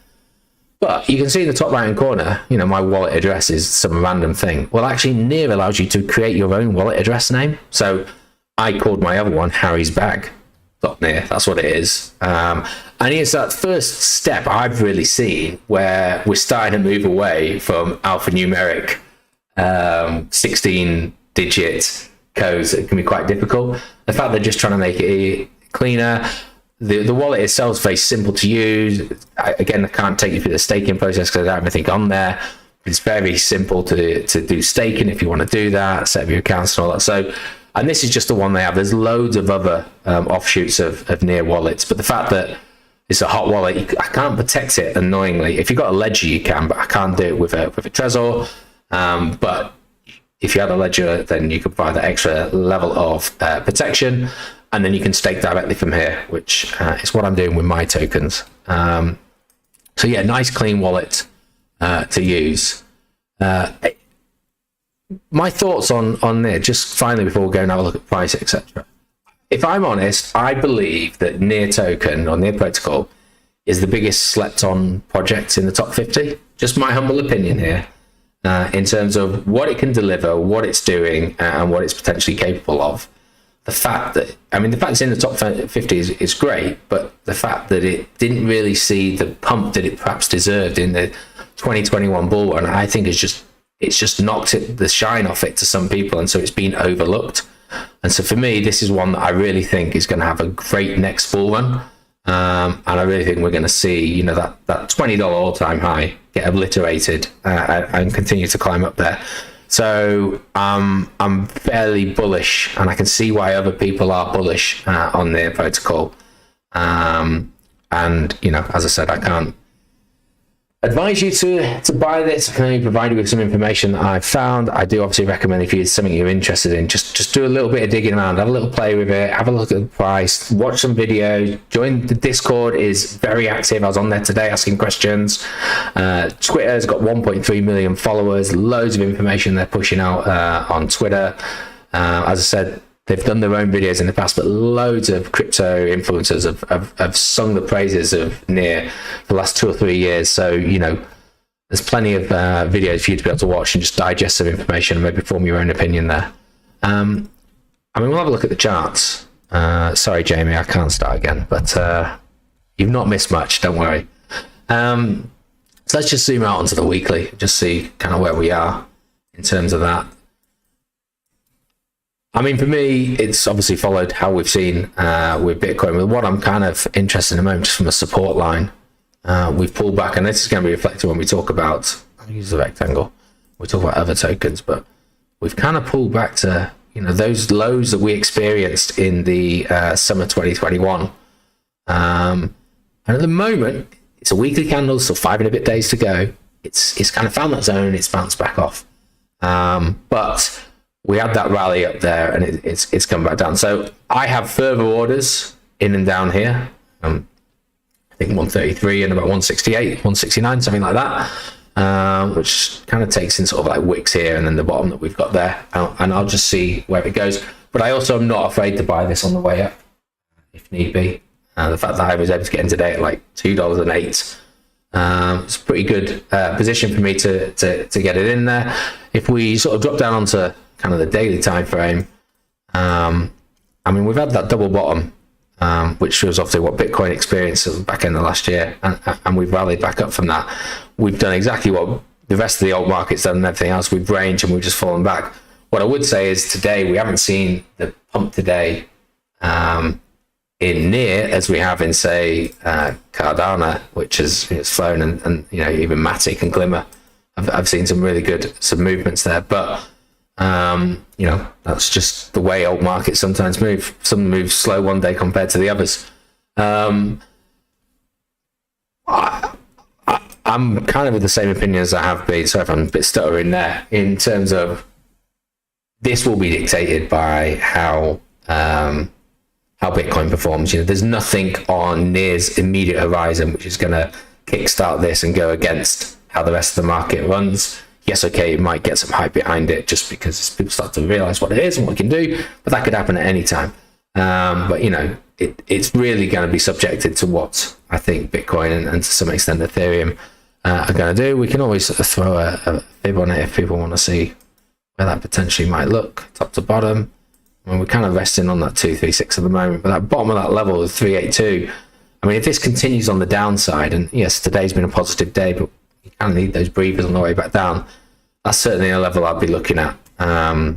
Speaker 1: But you can see in the top right hand corner, my wallet address is some random thing. Well, actually, Near allows you to create your own wallet address name. So I called my other one Harry's Bag. .near, that's what it is. And it's that first step I've really seen where we're starting to move away from alphanumeric 16-digit codes that can be quite difficult. The fact they're just trying to make it cleaner. The wallet itself is very simple to use. I can't take you through the staking process because I don't have anything on there. It's very simple to do staking if you want to do that, set up your accounts and all that. So, and this is just the one they have. There's loads of other offshoots of Near wallets, but the fact that it's a hot wallet, I can't protect it annoyingly. If you've got a ledger, you can, but I can't do it with a Trezor. But if you had a ledger, then you could provide that extra level of protection, and then you can stake directly from here, which is what I'm doing with my tokens. So yeah, nice clean wallet to use. My thoughts on there, just finally before we go and have a look at price, etc. If I'm honest, I believe that Near token or Near protocol is the biggest slept on project in the top 50. Just my humble opinion here, in terms of what it can deliver, what it's doing, and what it's potentially capable of. The fact that it's in the top 50 is great, but the fact that it didn't really see the pump that it perhaps deserved in the 2021 bull run, I think it's just knocked the shine off it to some people, and so it's been overlooked. And so for me, this is one that I really think is going to have a great next bull run, and I really think we're going to see that $20 all-time high get obliterated and continue to climb up there. So I'm fairly bullish, and I can see why other people are bullish on their protocol. And as I said, I can't advise you to buy this. I can only provide you with some information that I've found. I do obviously recommend, if it's something you're interested in, just do a little bit of digging around, have a little play with it, have a look at the price, watch some videos, join the Discord, is very active. I was on there today asking questions. Twitter's got 1.3 million followers, loads of information they're pushing out on Twitter. As I said, they've done their own videos in the past, but loads of crypto influencers have sung the praises of Near for the last 2 or 3 years. So, there's plenty of videos for you to be able to watch and just digest some information and maybe form your own opinion there. We'll have a look at the charts. Sorry, Jamie, I can't start again, but you've not missed much, don't worry. So let's just zoom out onto the weekly, just see kind of where we are in terms of that. For me, it's obviously followed how we've seen with Bitcoin. With what I'm kind of interested in a moment, just from a support line, we've pulled back, and this is going to be reflected when we talk about, I'll use the rectangle, we talk about other tokens, but we've kind of pulled back to, those lows that we experienced in the summer 2021. And at the moment, it's a weekly candle, so 5 and a bit days to go. It's kind of found that zone, it's bounced back off. But we had that rally up there, and it's come back down. So I have further orders in and down here. I think 133 and about 168, 169, something like that, which kind of takes in sort of like wicks here and then the bottom that we've got there. And I'll just see where it goes. But I also am not afraid to buy this on the way up, if need be. The fact that I was able to get in today at like $2.08, it's a pretty good position for me to get it in there. If we sort of drop down onto kind of the daily time frame, we've had that double bottom, which was obviously what Bitcoin experienced at the back end of last year, and we've rallied back up from that. We've done exactly what the rest of the alt market's done and everything else. We've ranged and we've just fallen back. What I would say is today we haven't seen the pump today in Near as we have in, say, Cardano, which has flown, and even Matic and Glimmer. I've seen some really good movements there, but That's just the way old markets sometimes move. Some move slow one day compared to the others. I'm kind of of the same opinion as I have been. Sorry if I'm a bit stuttering there. In terms of this will be dictated by how Bitcoin performs. There's nothing on Near's immediate horizon which is going to kickstart this and go against how the rest of the market runs. Yes, okay, it might get some hype behind it just because people start to realize what it is and what it can do, but that could happen at any time. But it's really going to be subjected to what I think Bitcoin and to some extent Ethereum are going to do. We can always throw a fib on it if people want to see where that potentially might look, top to bottom. I mean, we're kind of resting on that 236 at the moment, but that bottom of that level is 382. I mean, if this continues on the downside, and yes, today's been a positive day, but you kind of need those breathers on the way back down. That's certainly a level I'd be looking at there.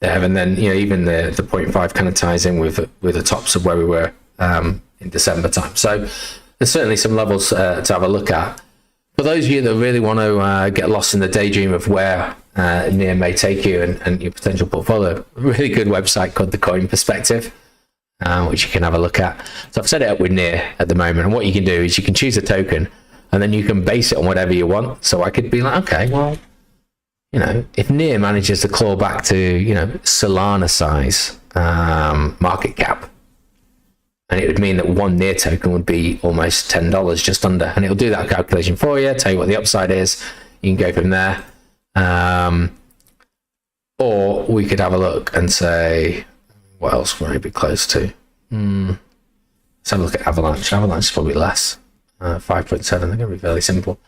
Speaker 1: And then, even the 0.5 kind of ties in with the tops of where we were in December time. So there's certainly some levels to have a look at. For those of you that really want to get lost in the daydream of where Near may take you and your potential portfolio, a really good website called The Coin Perspective, which you can have a look at. So I've set it up with Near at the moment, and what you can do is you can choose a token and then you can base it on whatever you want. So I could be like, okay, well, if Near manages to claw back to, Solana size market cap, and it would mean that one Near token would be almost $10, just under, and it'll do that calculation for you, tell you what the upside is. You can go from there. Or we could have a look and say, what else would I be close to? Let's have a look at Avalanche. Avalanche is probably less, 5.7. They're going to be fairly simple.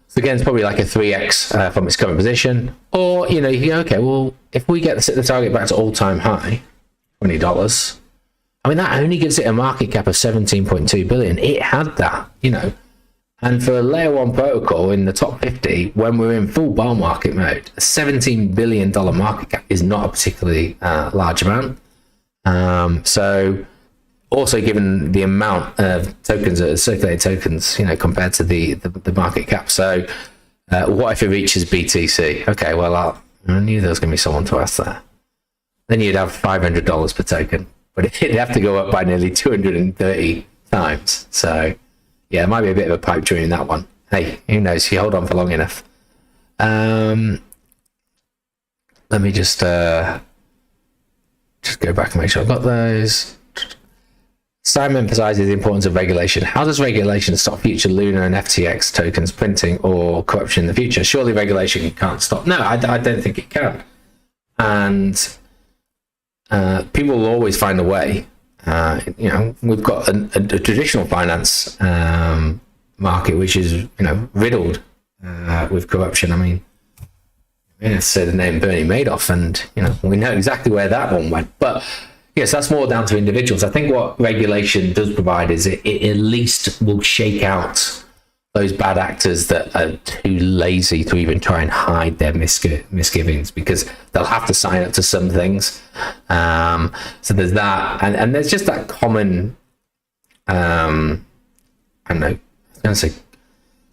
Speaker 1: So again, it's probably like a 3x from its current position. Or, you go, okay, well, if we get the target back to all-time high, $20, I mean, that only gives it a market cap of 17.2 billion. It had that, And for a layer 1 protocol in the top 50, when we're in full bull market mode, a $17 billion market cap is not a particularly large amount. So also given the amount of tokens, circulated tokens, compared to the market cap. So what if it reaches BTC? Okay, well, I knew there was going to be someone to ask that. Then you'd have $500 per token, but it'd have to go up by nearly 230 times. So yeah, it might be a bit of a pipe dream in that one. Hey, who knows? If you hold on for long enough. Let me just go back and make sure I've got those. Simon emphasizes the importance of regulation. How does regulation stop future Luna and FTX tokens printing or corruption in the future? Surely regulation can't stop. No, I don't think it can. And people will always find a way. We've got a traditional finance market which is riddled with corruption. I mean, let's say the name Bernie Madoff, and we know exactly where that one went. But yes, that's more down to individuals. I think what regulation does provide is it at least will shake out those bad actors that are too lazy to even try and hide their misgivings, because they'll have to sign up to some things. So there's that, and there's just that common, I don't know, I was going to say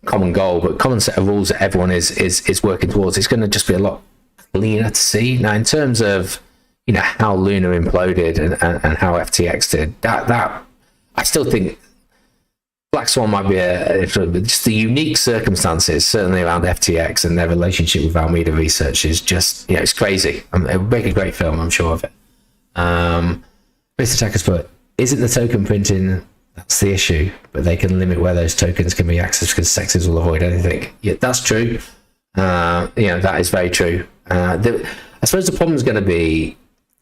Speaker 1: common goal, but common set of rules that everyone is working towards. It's going to just be a lot cleaner to see. Now, in terms of how Luna imploded and how FTX did, that I still think Black Swan might be just the unique circumstances, certainly around FTX and their relationship with Alameda Research is just, it's crazy. It would make a great film, I'm sure of it. Mr. Tackers put, isn't the token printing that's the issue, but they can limit where those tokens can be accessed because sexes will avoid anything. Yeah, that's true. That is very true. I suppose the problem is going to be,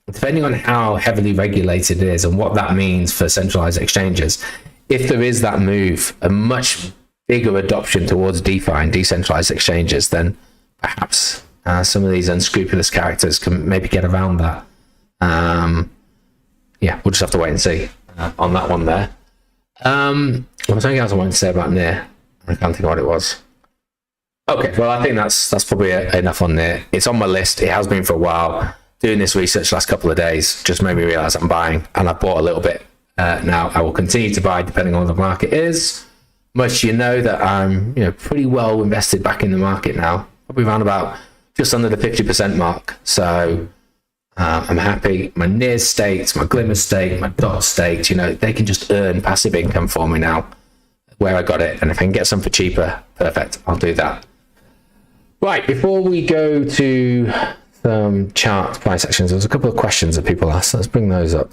Speaker 1: depending on how heavily regulated it is and what that means for centralized exchanges. If there is that move, a much bigger adoption towards DeFi and decentralized exchanges, then perhaps some of these unscrupulous characters can maybe get around that. We'll just have to wait and see on that one there. There was something else I wanted to say about Near. I can't think of what it was. Okay, well, I think that's probably enough on Near. It's on my list. It has been for a while. Doing this research last couple of days just made me realize I'm buying, and I bought a little bit. Now I will continue to buy depending on what the market is. Much that I'm pretty well invested back in the market now, probably around about just under the 50% mark. So I'm happy. My near staked, my glimmer staked, my dot staked, you know, they can just earn passive income for me now where I got it. And if I can get some for cheaper, perfect, I'll do that. Right, before we go to some chart price actions, there's a couple of questions that people asked. Let's bring those up.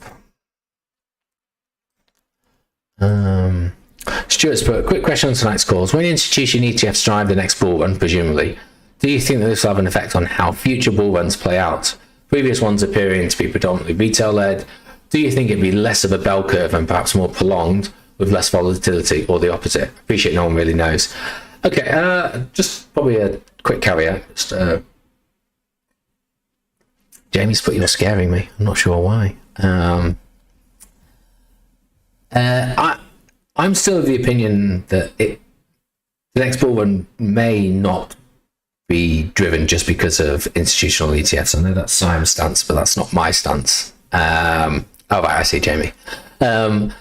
Speaker 1: Stuart's put a quick question on tonight's calls. When institution ETFs drive the next bull run, presumably, do you think that this will have an effect on how future bull runs play out? Previous ones appearing to be predominantly retail-led. Do you think it'd be less of a bell curve and perhaps more prolonged with less volatility, or the opposite? Appreciate no one really knows. Okay, just probably a quick carrier. Jamie's put, you're scaring me. I'm not sure why. I'm still of the opinion that the next bull run may not be driven just because of institutional ETFs. I know that's Simon's stance, but that's not my stance. Oh, right, I see, Jamie. I'm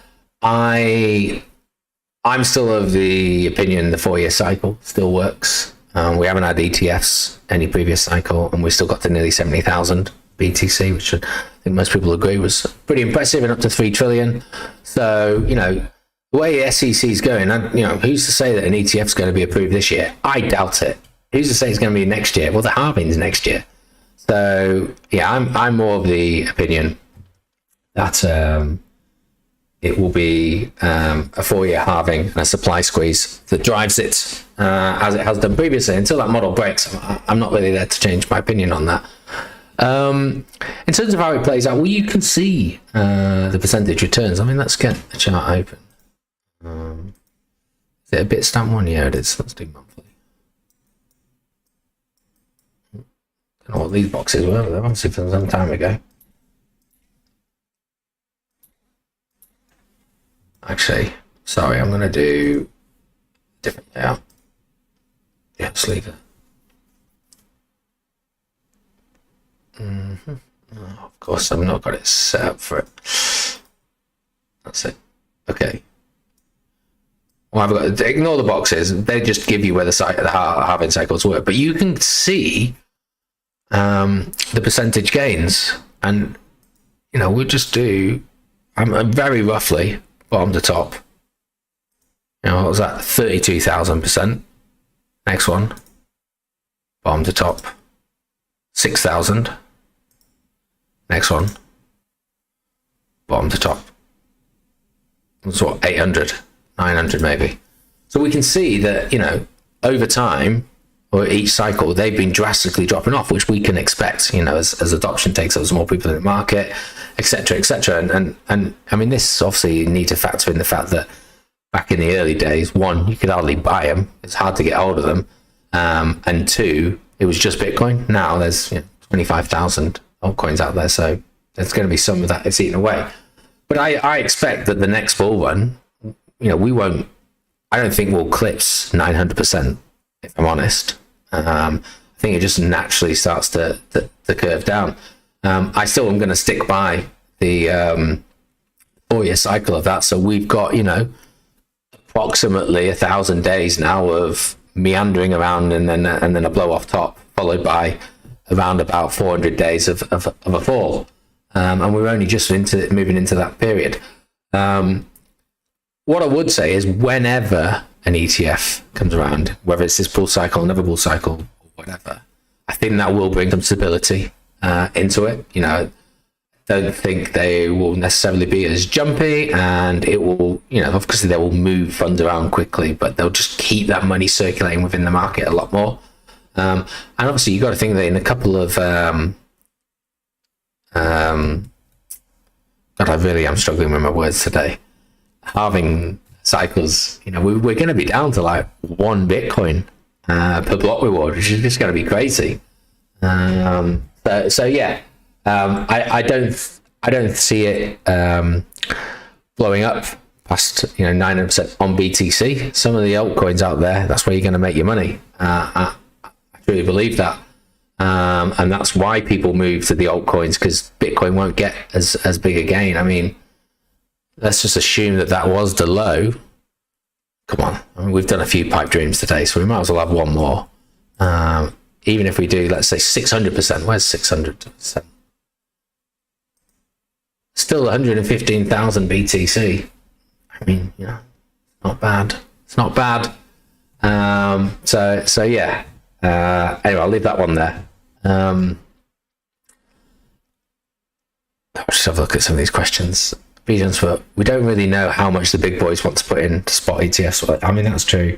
Speaker 1: still of the opinion the 4-year cycle still works. We haven't had ETFs any previous cycle, and we've still got to nearly 70,000 BTC, which I think most people agree was pretty impressive, and up to 3 trillion. So, you know, the way SEC is going, you know, who's to say that an ETF is going to be approved this year? I doubt it. Who's to say it's going to be next year? Well, the halving's next year. So, yeah, I'm more of the opinion that it will be a 4-year halving and a supply squeeze that drives it as it has done previously. Until that model breaks, I'm not really there to change my opinion on that. In terms of how it plays out, well, you can see the percentage returns. I mean, let's get the chart open. Is it a bit stamp one? Yeah, it is. Let's do monthly. Don't know what these boxes were. They're obviously from some time ago. Actually, sorry, I'm going to do a different layout. Yeah, just leave it. Oh, of course, I've not got it set up for it. That's it. Okay. Well, I've got to ignore the boxes. They just give you where the halving cycles work. But you can see the percentage gains. And, you know, we'll just do, I'm very roughly bottom to top. You know, what was that? 32,000%. Next one. Bottom to top. 6,000. Next one. Bottom to top. That's what, 800, 900 maybe. So we can see that, you know, over time, or each cycle, they've been drastically dropping off, which we can expect, you know, as adoption takes up, as more people in the market, etc., etc. And I mean, this obviously you need to factor in the fact that back in the early days, one, you could hardly buy them. It's hard to get hold of them. And two, it was just Bitcoin. Now there's, you know, 25,000 altcoins out there. So there's going to be some of that that's eaten away. But I expect that the next bull run, you know, I don't think we'll eclipse 900%, if I'm honest. I think it just naturally starts to curve down. I still am going to stick by the 4-year cycle of that. So we've got, you know, approximately 1,000 days now of meandering around and then a blow off top, followed by around about 400 days of a fall. And we're only just moving into that period. What I would say is whenever an ETF comes around, whether it's this bull cycle, another bull cycle, or whatever, I think that will bring some stability into it. You know, I don't think they will necessarily be as jumpy, and it will, you know, obviously they will move funds around quickly, but they'll just keep that money circulating within the market a lot more. And obviously you've got to think that in a couple of God, I really am struggling with my words today. Halving cycles, you know, we're going to be down to like 1 Bitcoin per block reward, which is just going to be crazy. So yeah, I don't see it blowing up past, you know, 900% on BTC. Some of the altcoins out there, that's where you're going to make your money. I truly believe that. And that's why people move to the altcoins, because Bitcoin won't get as big a gain. I mean, let's just assume that was the low. Come on, I mean, we've done a few pipe dreams today, so we might as well have one more. even if we do, let's say 600%, where's 600%? Still 115,000 BTC. I mean, you know, not bad. It's not bad. So yeah. Anyway, I'll leave that one there. I'll just have a look at some of these questions. Reasons for, we don't really know how much the big boys want to put in spot ETFs. I mean, that's true.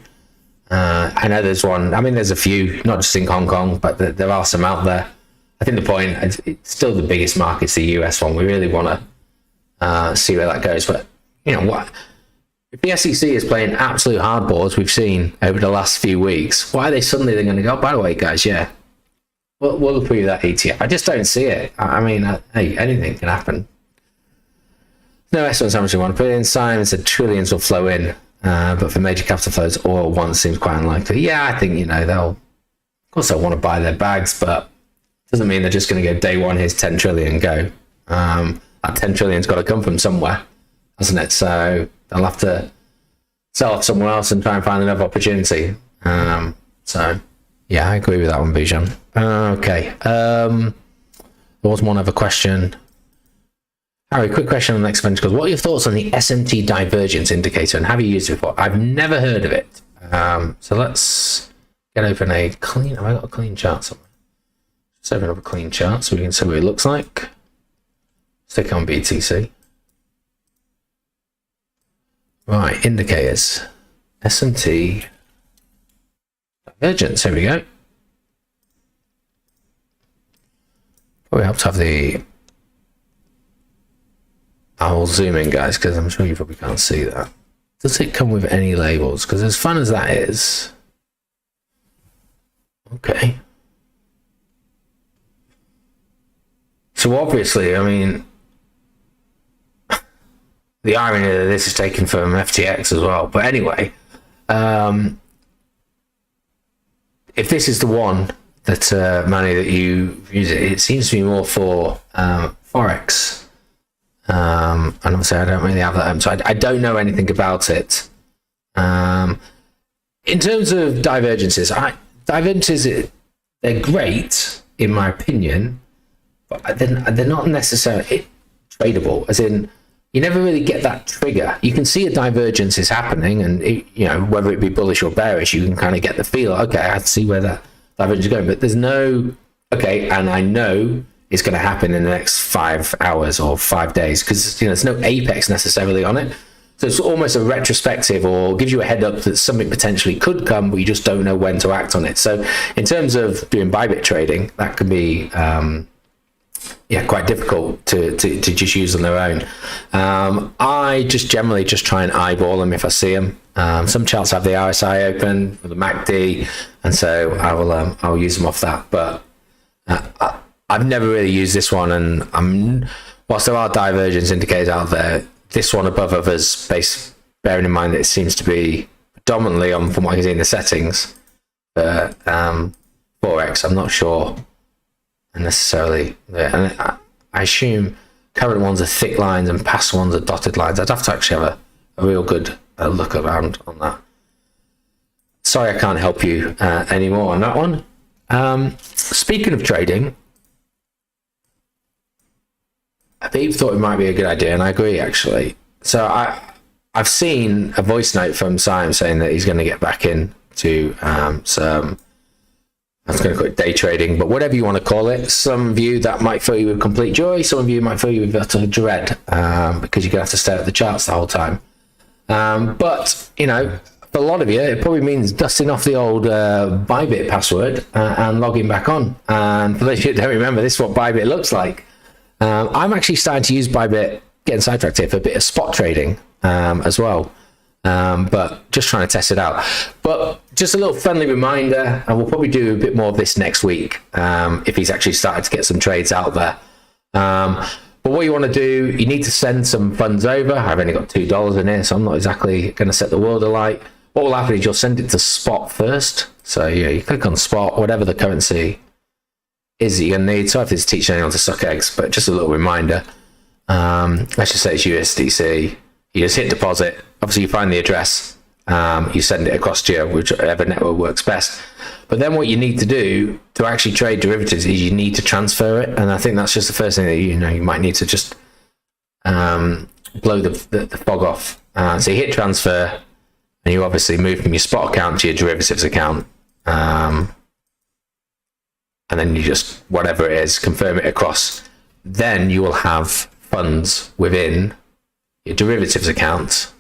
Speaker 1: I know there's one. I mean, there's a few, not just in Hong Kong, but there are some out there. I think the point, it's still the biggest market's the US one. We really want to see where that goes. But, you know, what if the SEC is playing absolute hardballs we've seen over the last few weeks, why are they suddenly going to go, by the way, guys, yeah, we'll approve that ETF? I just don't see it. I mean, hey, anything can happen. No estimates how much we want to put in. Simon said trillions will flow in, but for major capital flows all at once seems quite unlikely. Yeah, I think, you know, of course they'll want to buy their bags, but doesn't mean they're just going to go day one, here's 10 trillion, go. That 10 trillion's got to come from somewhere, hasn't it? So they'll have to sell off somewhere else and try and find another opportunity. So yeah, I agree with that one, Bijan. Okay. There was one other question. Harry, quick question on the next Avengers. What are your thoughts on the SMT divergence indicator, and have you used it before? I've never heard of it. So let's get open a clean. Have I got a clean chart somewhere? Let's open up a clean chart so we can see what it looks like. Stick on BTC. Right, indicators. SMT divergence. Here we go. Probably help to have the. I'll zoom in, guys, because I'm sure you probably can't see that. Does it come with any labels? Because as fun as that is, okay. So obviously, I mean, the irony that this is taken from FTX as well. But anyway, if this is the one that Manny, that you use it seems to be more for Forex. And obviously I don't really have that, so I don't know anything about it. In terms of divergences, they're great in my opinion, but they're not necessarily tradable, as in you never really get that trigger. You can see a divergence is happening, and you know, whether it be bullish or bearish, you can kind of get the feel, okay, I see where that divergence is going, but there's no, okay, and I know it's going to happen in the next 5 hours or 5 days, because, you know, there's no apex necessarily on it. So it's almost a retrospective, or gives you a head up that something potentially could come, but you just don't know when to act on it. So in terms of doing Bybit trading, that can be quite difficult to just use on their own. I just generally just try and eyeball them if I see them. Some charts have the RSI open, or the MACD, and so I'll use them off that. But I've never really used this one, and whilst there are divergence indicators out there, this one above others, bearing in mind that it seems to be predominantly on, from what I can see in the settings, Forex, I'm not sure necessarily. And I assume current ones are thick lines and past ones are dotted lines. I'd have to actually have a real good look around on that. Sorry, I can't help you anymore on that one. Speaking of trading, Habib thought it might be a good idea, and I agree actually. So I've seen a voice note from Simon saying that he's going to get back into some, I was going to call it day trading, but whatever you want to call it. Some of you that might fill you with complete joy, some of you might fill you with utter dread, because you're going to have to stare at the charts the whole time. But, you know, for a lot of you, it probably means dusting off the old Bybit password and logging back on. And for those of you that don't remember, this is what Bybit looks like. I'm actually starting to use Bybit, getting sidetracked here, for a bit of spot trading as well, but just trying to test it out. But just a little friendly reminder, and we'll probably do a bit more of this next week if he's actually started to get some trades out there. But what you want to do, you need to send some funds over. I've only got $2 in here, so I'm not exactly going to set the world alight. What will happen is you'll send it to spot first. So yeah, you click on spot, whatever the currency is that you're going to need. So if it's teaching anyone to suck eggs, but just a little reminder. Let's just say it's USDC. You just hit deposit. Obviously, you find the address, You send it across to whichever network works best. But then what you need to do to actually trade derivatives is you need to transfer it. And I think that's just the first thing that you might need to just blow the fog off. So you hit transfer, and you obviously move from your spot account to your derivatives account. And then you just, whatever it is, confirm it across. Then you will have funds within your derivatives account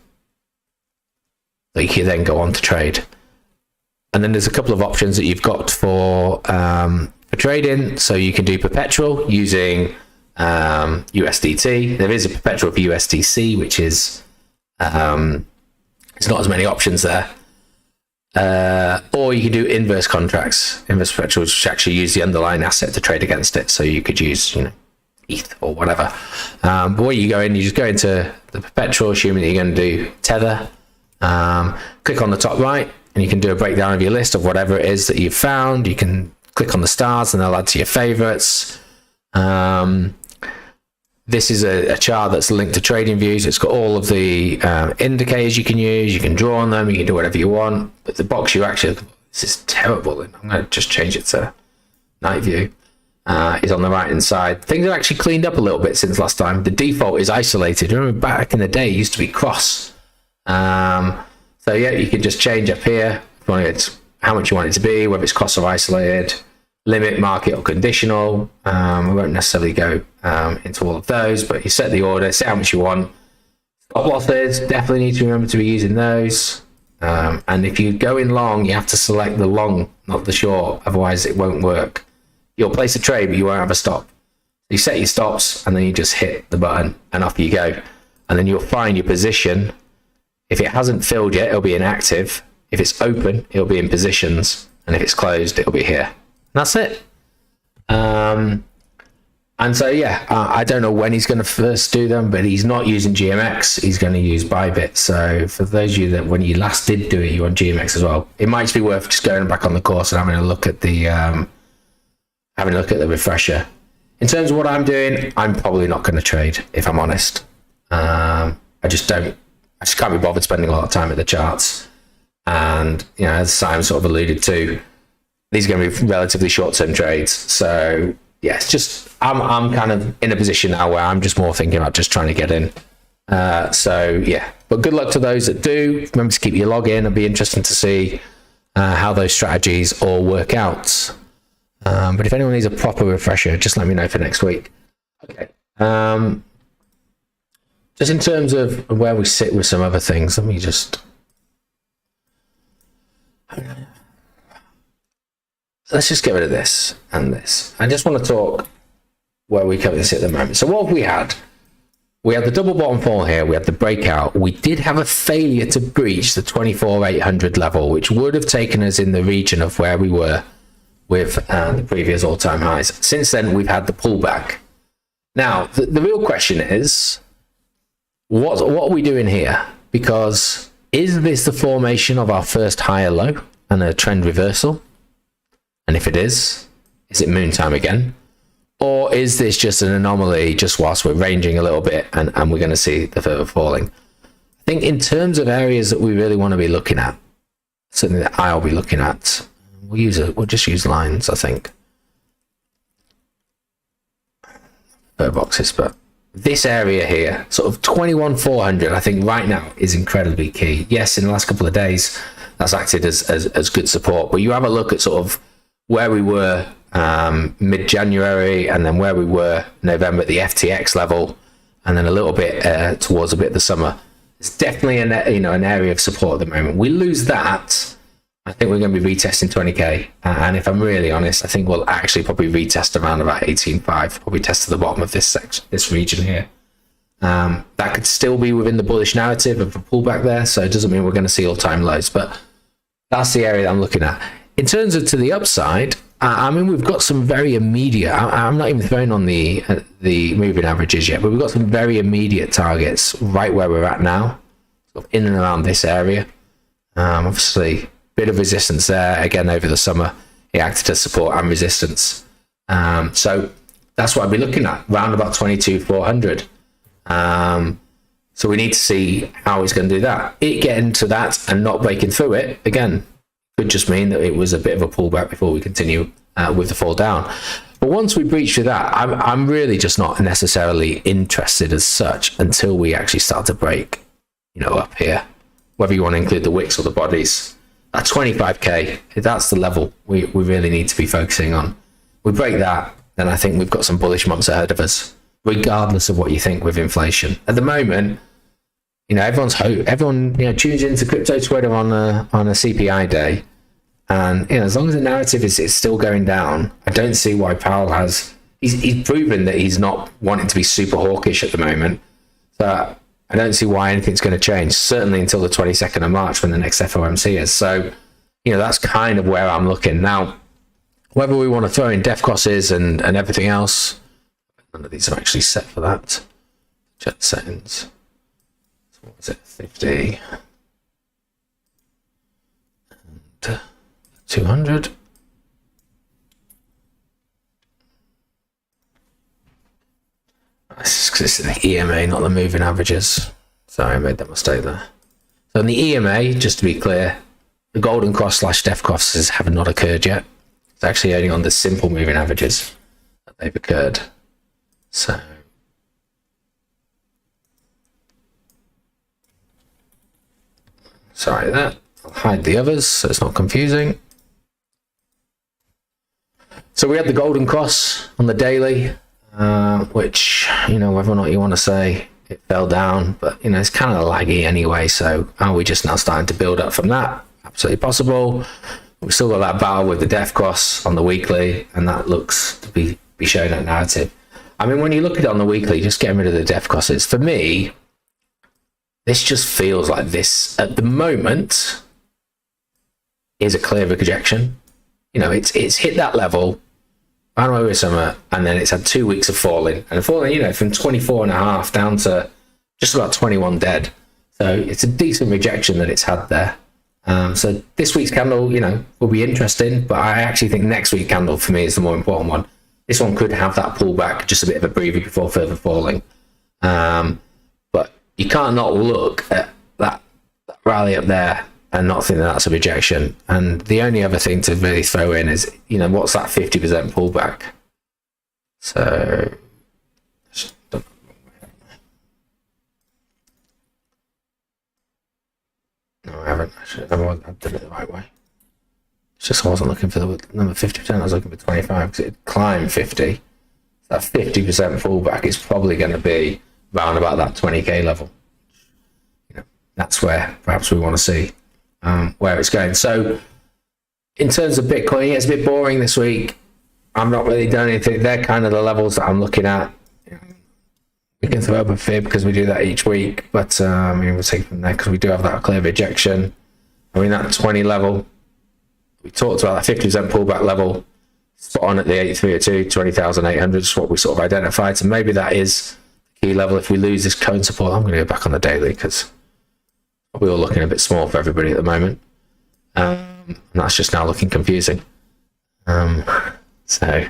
Speaker 1: that you can then go on to trade. And then there's a couple of options that you've got for trading. So you can do perpetual using USDT. There is a perpetual for USDC, which is it's not as many options there. Or you can do inverse contracts, inverse perpetuals, which actually use the underlying asset to trade against it. So you could use, ETH or whatever. But where you go in, you just go into the perpetual, assuming that you're going to do Tether. Click on the top right, and you can do a breakdown of your list of whatever it is that you've found. You can click on the stars, and they'll add to your favorites. This is a chart that's linked to TradingViews. It's got all of the indicators you can use. You can draw on them. You can do whatever you want. But the box this is terrible. I'm going to just change it to night view. Is on the right hand side. Things have actually cleaned up a little bit since last time. The default is isolated. Remember back in the day, it used to be cross. So yeah, you can just change up here how much you want it to be, whether it's cross or isolated, limit, market, or conditional. We won't necessarily go into all of those, but you set the order, set how much you want. Stop losses, definitely need to remember to be using those. And if you go in long, you have to select the long, not the short, otherwise it won't work. You'll place a trade, but you won't have a stop. You set your stops, and then you just hit the button, and off you go. And then you'll find your position. If it hasn't filled yet, it'll be inactive. If it's open, it'll be in positions. And if it's closed, it'll be here. And that's it. And so, yeah, I don't know when he's going to first do them, but he's not using GMX. He's going to use Bybit. So for those of you that when you last did do it, you on GMX as well, it might just be worth just going back on the course and having a look at the refresher. In terms of what I'm doing, I'm probably not going to trade, if I'm honest. I just can't be bothered spending a lot of time at the charts. And, as Simon sort of alluded to, these are going to be relatively short-term trades. So, yeah, it's just, I'm kind of in a position now where I'm just more thinking about just trying to get in. So, yeah. But good luck to those that do. Remember to keep your log in. It'll be interesting to see how those strategies all work out. But if anyone needs a proper refresher, just let me know for next week. Okay. Just in terms of where we sit with some other things, let me just... Let's just get rid of this and this. I just want to talk where we cover this at the moment. So what have we had? We had the double bottom fall here. We had the breakout. We did have a failure to breach the 24,800 level, which would have taken us in the region of where we were with the previous all-time highs. Since then, we've had the pullback. Now, the real question is, what are we doing here? Because is this the formation of our first higher low and a trend reversal? And if it is it moon time again? Or is this just an anomaly just whilst we're ranging a little bit and we're going to see the further falling? I think in terms of areas that we really want to be looking at, something that I'll be looking at, we'll just use lines, I think. Boxes, but this area here, sort of 21,400, I think right now is incredibly key. Yes, in the last couple of days, that's acted as good support, but you have a look at sort of where we were mid-January and then where we were November at the FTX level, and then a little bit towards a bit of the summer. It's definitely an area of support at the moment. We lose that, I think we're going to be retesting 20k, and if I'm really honest, I think we'll actually probably retest around about 18.5, probably test to the bottom of this section, this region here. That could still be within the bullish narrative of a pullback there, so it doesn't mean we're going to see all-time lows, but that's the area that I'm looking at. In terms of to the upside, I mean, we've got some very immediate, I'm not even throwing on the moving averages yet, but we've got some very immediate targets right where we're at now, sort of in and around this area. Obviously, bit of resistance there again over the summer. It acted as support and resistance. So that's what I'd be looking at, round about 22,400. So we need to see how he's going to do that. It getting to that and not breaking through it, again, could just mean that it was a bit of a pullback before we continue with the fall down. But once we breach through that, I'm really just not necessarily interested as such until we actually start to break, up here, whether you want to include the wicks or the bodies. At 25k, that's the level we really need to be focusing on. We break that, then I think we've got some bullish months ahead of us, regardless of what you think with inflation. At the moment, everyone tunes into crypto Twitter on a CPI day, and as long as the narrative is still going down, I don't see why Powell he's proven that he's not wanting to be super hawkish at the moment. So I don't see why anything's going to change, certainly until the 22nd of March when the next FOMC is. So, that's kind of where I'm looking. Now, whether we want to throw in def crosses and everything else, none of these are actually set for that. Check the settings. So what was it? 50. And 200. This is the EMA, not the moving averages. Sorry, I made that mistake there. So in the EMA, just to be clear, the golden cross / def crosses have not occurred yet. It's actually only on the simple moving averages that they've occurred. So sorry that. I'll hide the others so it's not confusing. So we had the golden cross on the daily. Which, whether or not you want to say it fell down, but, it's kind of laggy anyway. So are we just now starting to build up from that? Absolutely possible. We've still got that battle with the def cross on the weekly, and that looks to be showing that narrative. I mean, when you look at it on the weekly, just getting rid of the def crosses, for me, this just feels like this at the moment is a clear rejection. It's hit that level. Ran away with summer, and then it's had 2 weeks of falling, and falling, from 24.5 down to just about 21 dead. So it's a decent rejection that it's had there. So this week's candle, will be interesting, but I actually think next week's candle for me is the more important one. This one could have that pullback, just a bit of a breather before further falling. But you can't not look at that rally up there and not think that that's a rejection. And the only other thing to really throw in is, what's that 50% pullback? So, no, I haven't. Actually, I've done it the right way. It's just I wasn't looking for the number 50%, I was looking for 25 because it climbed 50. So that 50% pullback is probably going to be around about that 20k level. That's where perhaps we want to see where it's going. So in terms of Bitcoin, it's a bit boring this week. I'm not really doing anything. They're kind of the levels that I'm looking at. We can throw up a fib because we do that each week, but we'll take it from there because we do have that clear rejection. That 20 level, we talked about that 50% pullback level, spot on at the 8302, 20,800 is what we sort of identified. So maybe that is the key level. If we lose this cone support, I'm going to go back on the daily because we're all looking a bit small for everybody at the moment. And that's just now looking confusing. So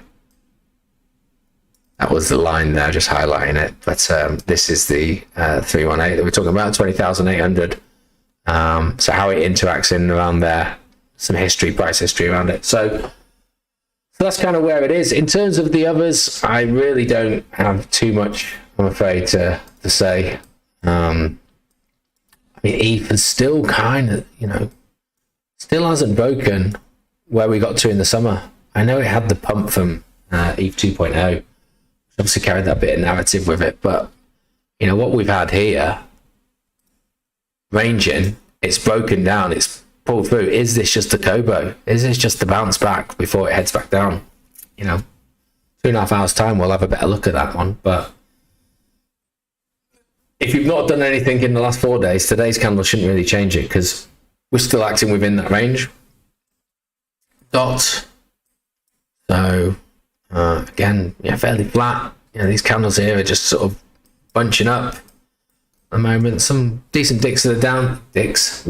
Speaker 1: that was the line there, just highlighting it. But this is the 318 that we're talking about, 20,800. So how it interacts in around there, some history, price history around it. So that's kind of where it is. In terms of the others, I really don't have too much, I'm afraid, to say. ETH is still kind of, still hasn't broken where we got to in the summer. I know it had the pump from ETH 2.0, which obviously carried that bit of narrative with it, but what we've had here, ranging, it's broken down, it's pulled through. Is this just a Kobo? Is this just the bounce back before it heads back down? 2.5 hours time, we'll have a better look at that one. But if you've not done anything in the last 4 days, today's candle shouldn't really change it because we're still acting within that range. Dot. So again, fairly flat. These candles here are just sort of bunching up at the moment. Some decent dicks to the down, wicks,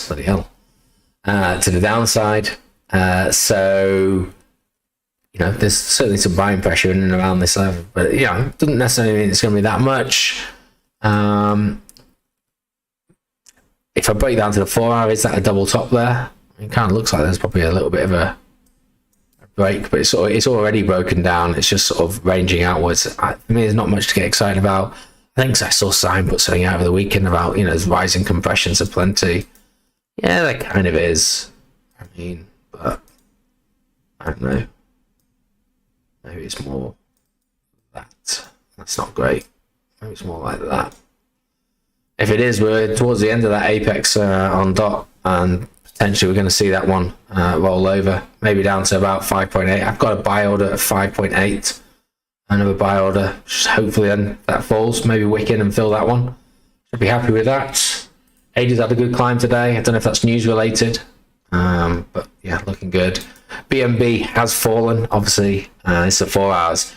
Speaker 1: bloody hell, to the downside. So there's certainly some buying pressure in and around this level, but it doesn't necessarily mean it's going to be that much. if I break down to the 4 hour, is that a double top there? It kind of looks like there's probably a little bit of a break, but it's already broken down. It's just sort of ranging outwards. For me, there's not much to get excited about. I think I saw Sign put something out over the weekend about, there's rising compressions of plenty. Yeah, there kind of is. I mean, but I don't know. Maybe it's more that. That's not great. Maybe it's more like that. If it is, we're towards the end of that apex on dot, and potentially we're going to see that one roll over, maybe down to about 5.8. I've got a buy order at 5.8. Another buy order. Just hopefully then that falls. Maybe wick in and fill that one. Should be happy with that. AD's had a good climb today. I don't know if that's news related, but yeah, looking good. BNB has fallen. Obviously, it's the 4 hours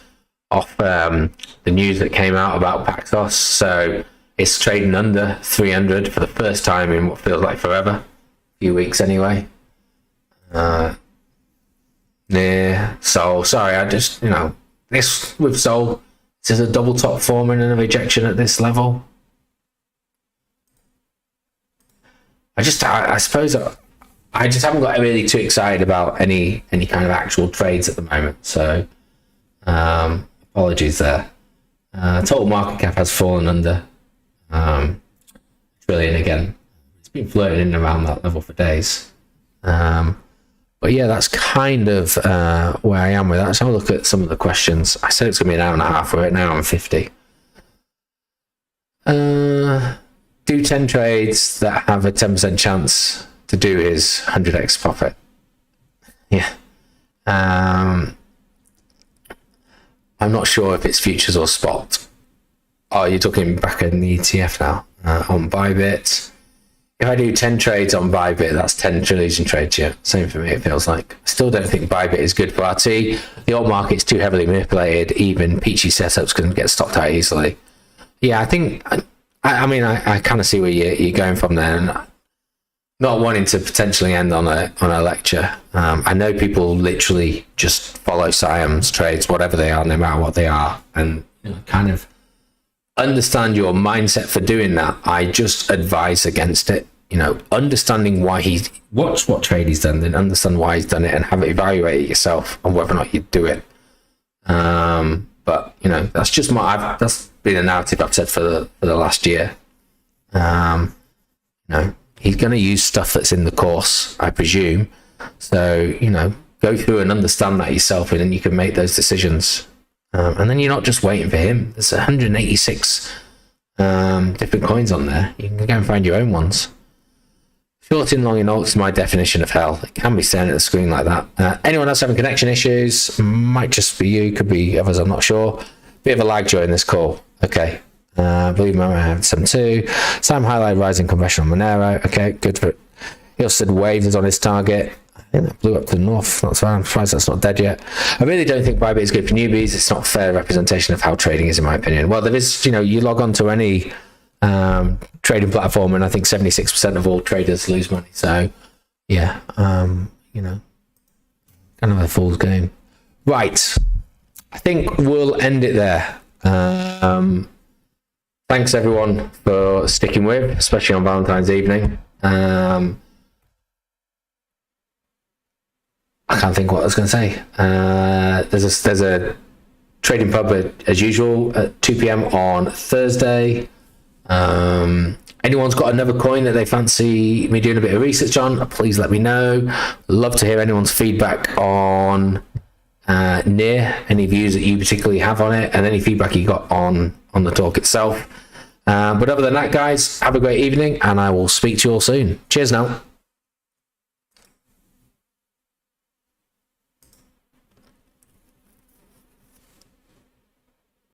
Speaker 1: off the news that came out about Paxos, so it's trading under 300 for the first time in what feels like forever. A few weeks anyway. Near Sol. Sorry, I just, this with Sol, this is a double top forming and a rejection at this level. I suppose I just haven't got really too excited about any kind of actual trades at the moment. So apologies there. Total market cap has fallen under trillion again. It's been flirting in and around that level for days. But yeah, that's kind of where I am with that. Let's have a look at some of the questions. I said it's going to be an hour and a half. We're at an hour and 50. Do 10 trades that have a 10% chance to do his 100x profit. Yeah. I'm not sure if it's futures or spot. Oh, you're talking back in the ETF now. On Bybit. If I do 10 trades on Bybit, that's 10 trillion trades, yeah. Same for me, it feels like. I still don't think Bybit is good for RT. The old market's too heavily manipulated. Even peachy setups can get stopped out easily. Yeah, I think... I kind of see where you're going from there, and not wanting to potentially end on a lecture. I know people literally just follow Siam's trades, whatever they are, no matter what they are, and kind of understand your mindset for doing that. I just advise against it. Understanding why watch what trade he's done, then understand why he's done it, and have it evaluate it yourself on whether or not you do it. But that's just that's been a narrative I've said for the last year. He's going to use stuff that's in the course, I presume. So go through and understand that yourself, and then you can make those decisions. And then you're not just waiting for him. There's 186 different coins on there. You can go and find your own ones. Shorting long in alts is my definition of hell. It can be staring at the screen like that. Anyone else having connection issues? Might just be you, could be others, I'm not sure. Bit of a lag during this call. Okay. I believe I have some too. Sam highlight rising compression on Monero. Okay, good for it. He also said Waves is on his target. I think that blew up to the north. Not so I'm surprised that's not dead yet. I really don't think Bybit is good for newbies. It's not a fair representation of how trading is, in my opinion. Well, there is, you log on to any trading platform, and I think 76% of all traders lose money. So yeah, kind of a fool's game. Right, I think we'll end it there. Thanks everyone for sticking with, especially on Valentine's evening. I can't think what I was going to say. There's a trading pub as usual at 2 p.m. on Thursday. Anyone's got another coin that they fancy me doing a bit of research on, please let me know. Love to hear anyone's feedback on NEAR, any views that you particularly have on it, and any feedback you got on the talk itself. But other than that, guys, have a great evening, and I will speak to you all soon. Cheers now.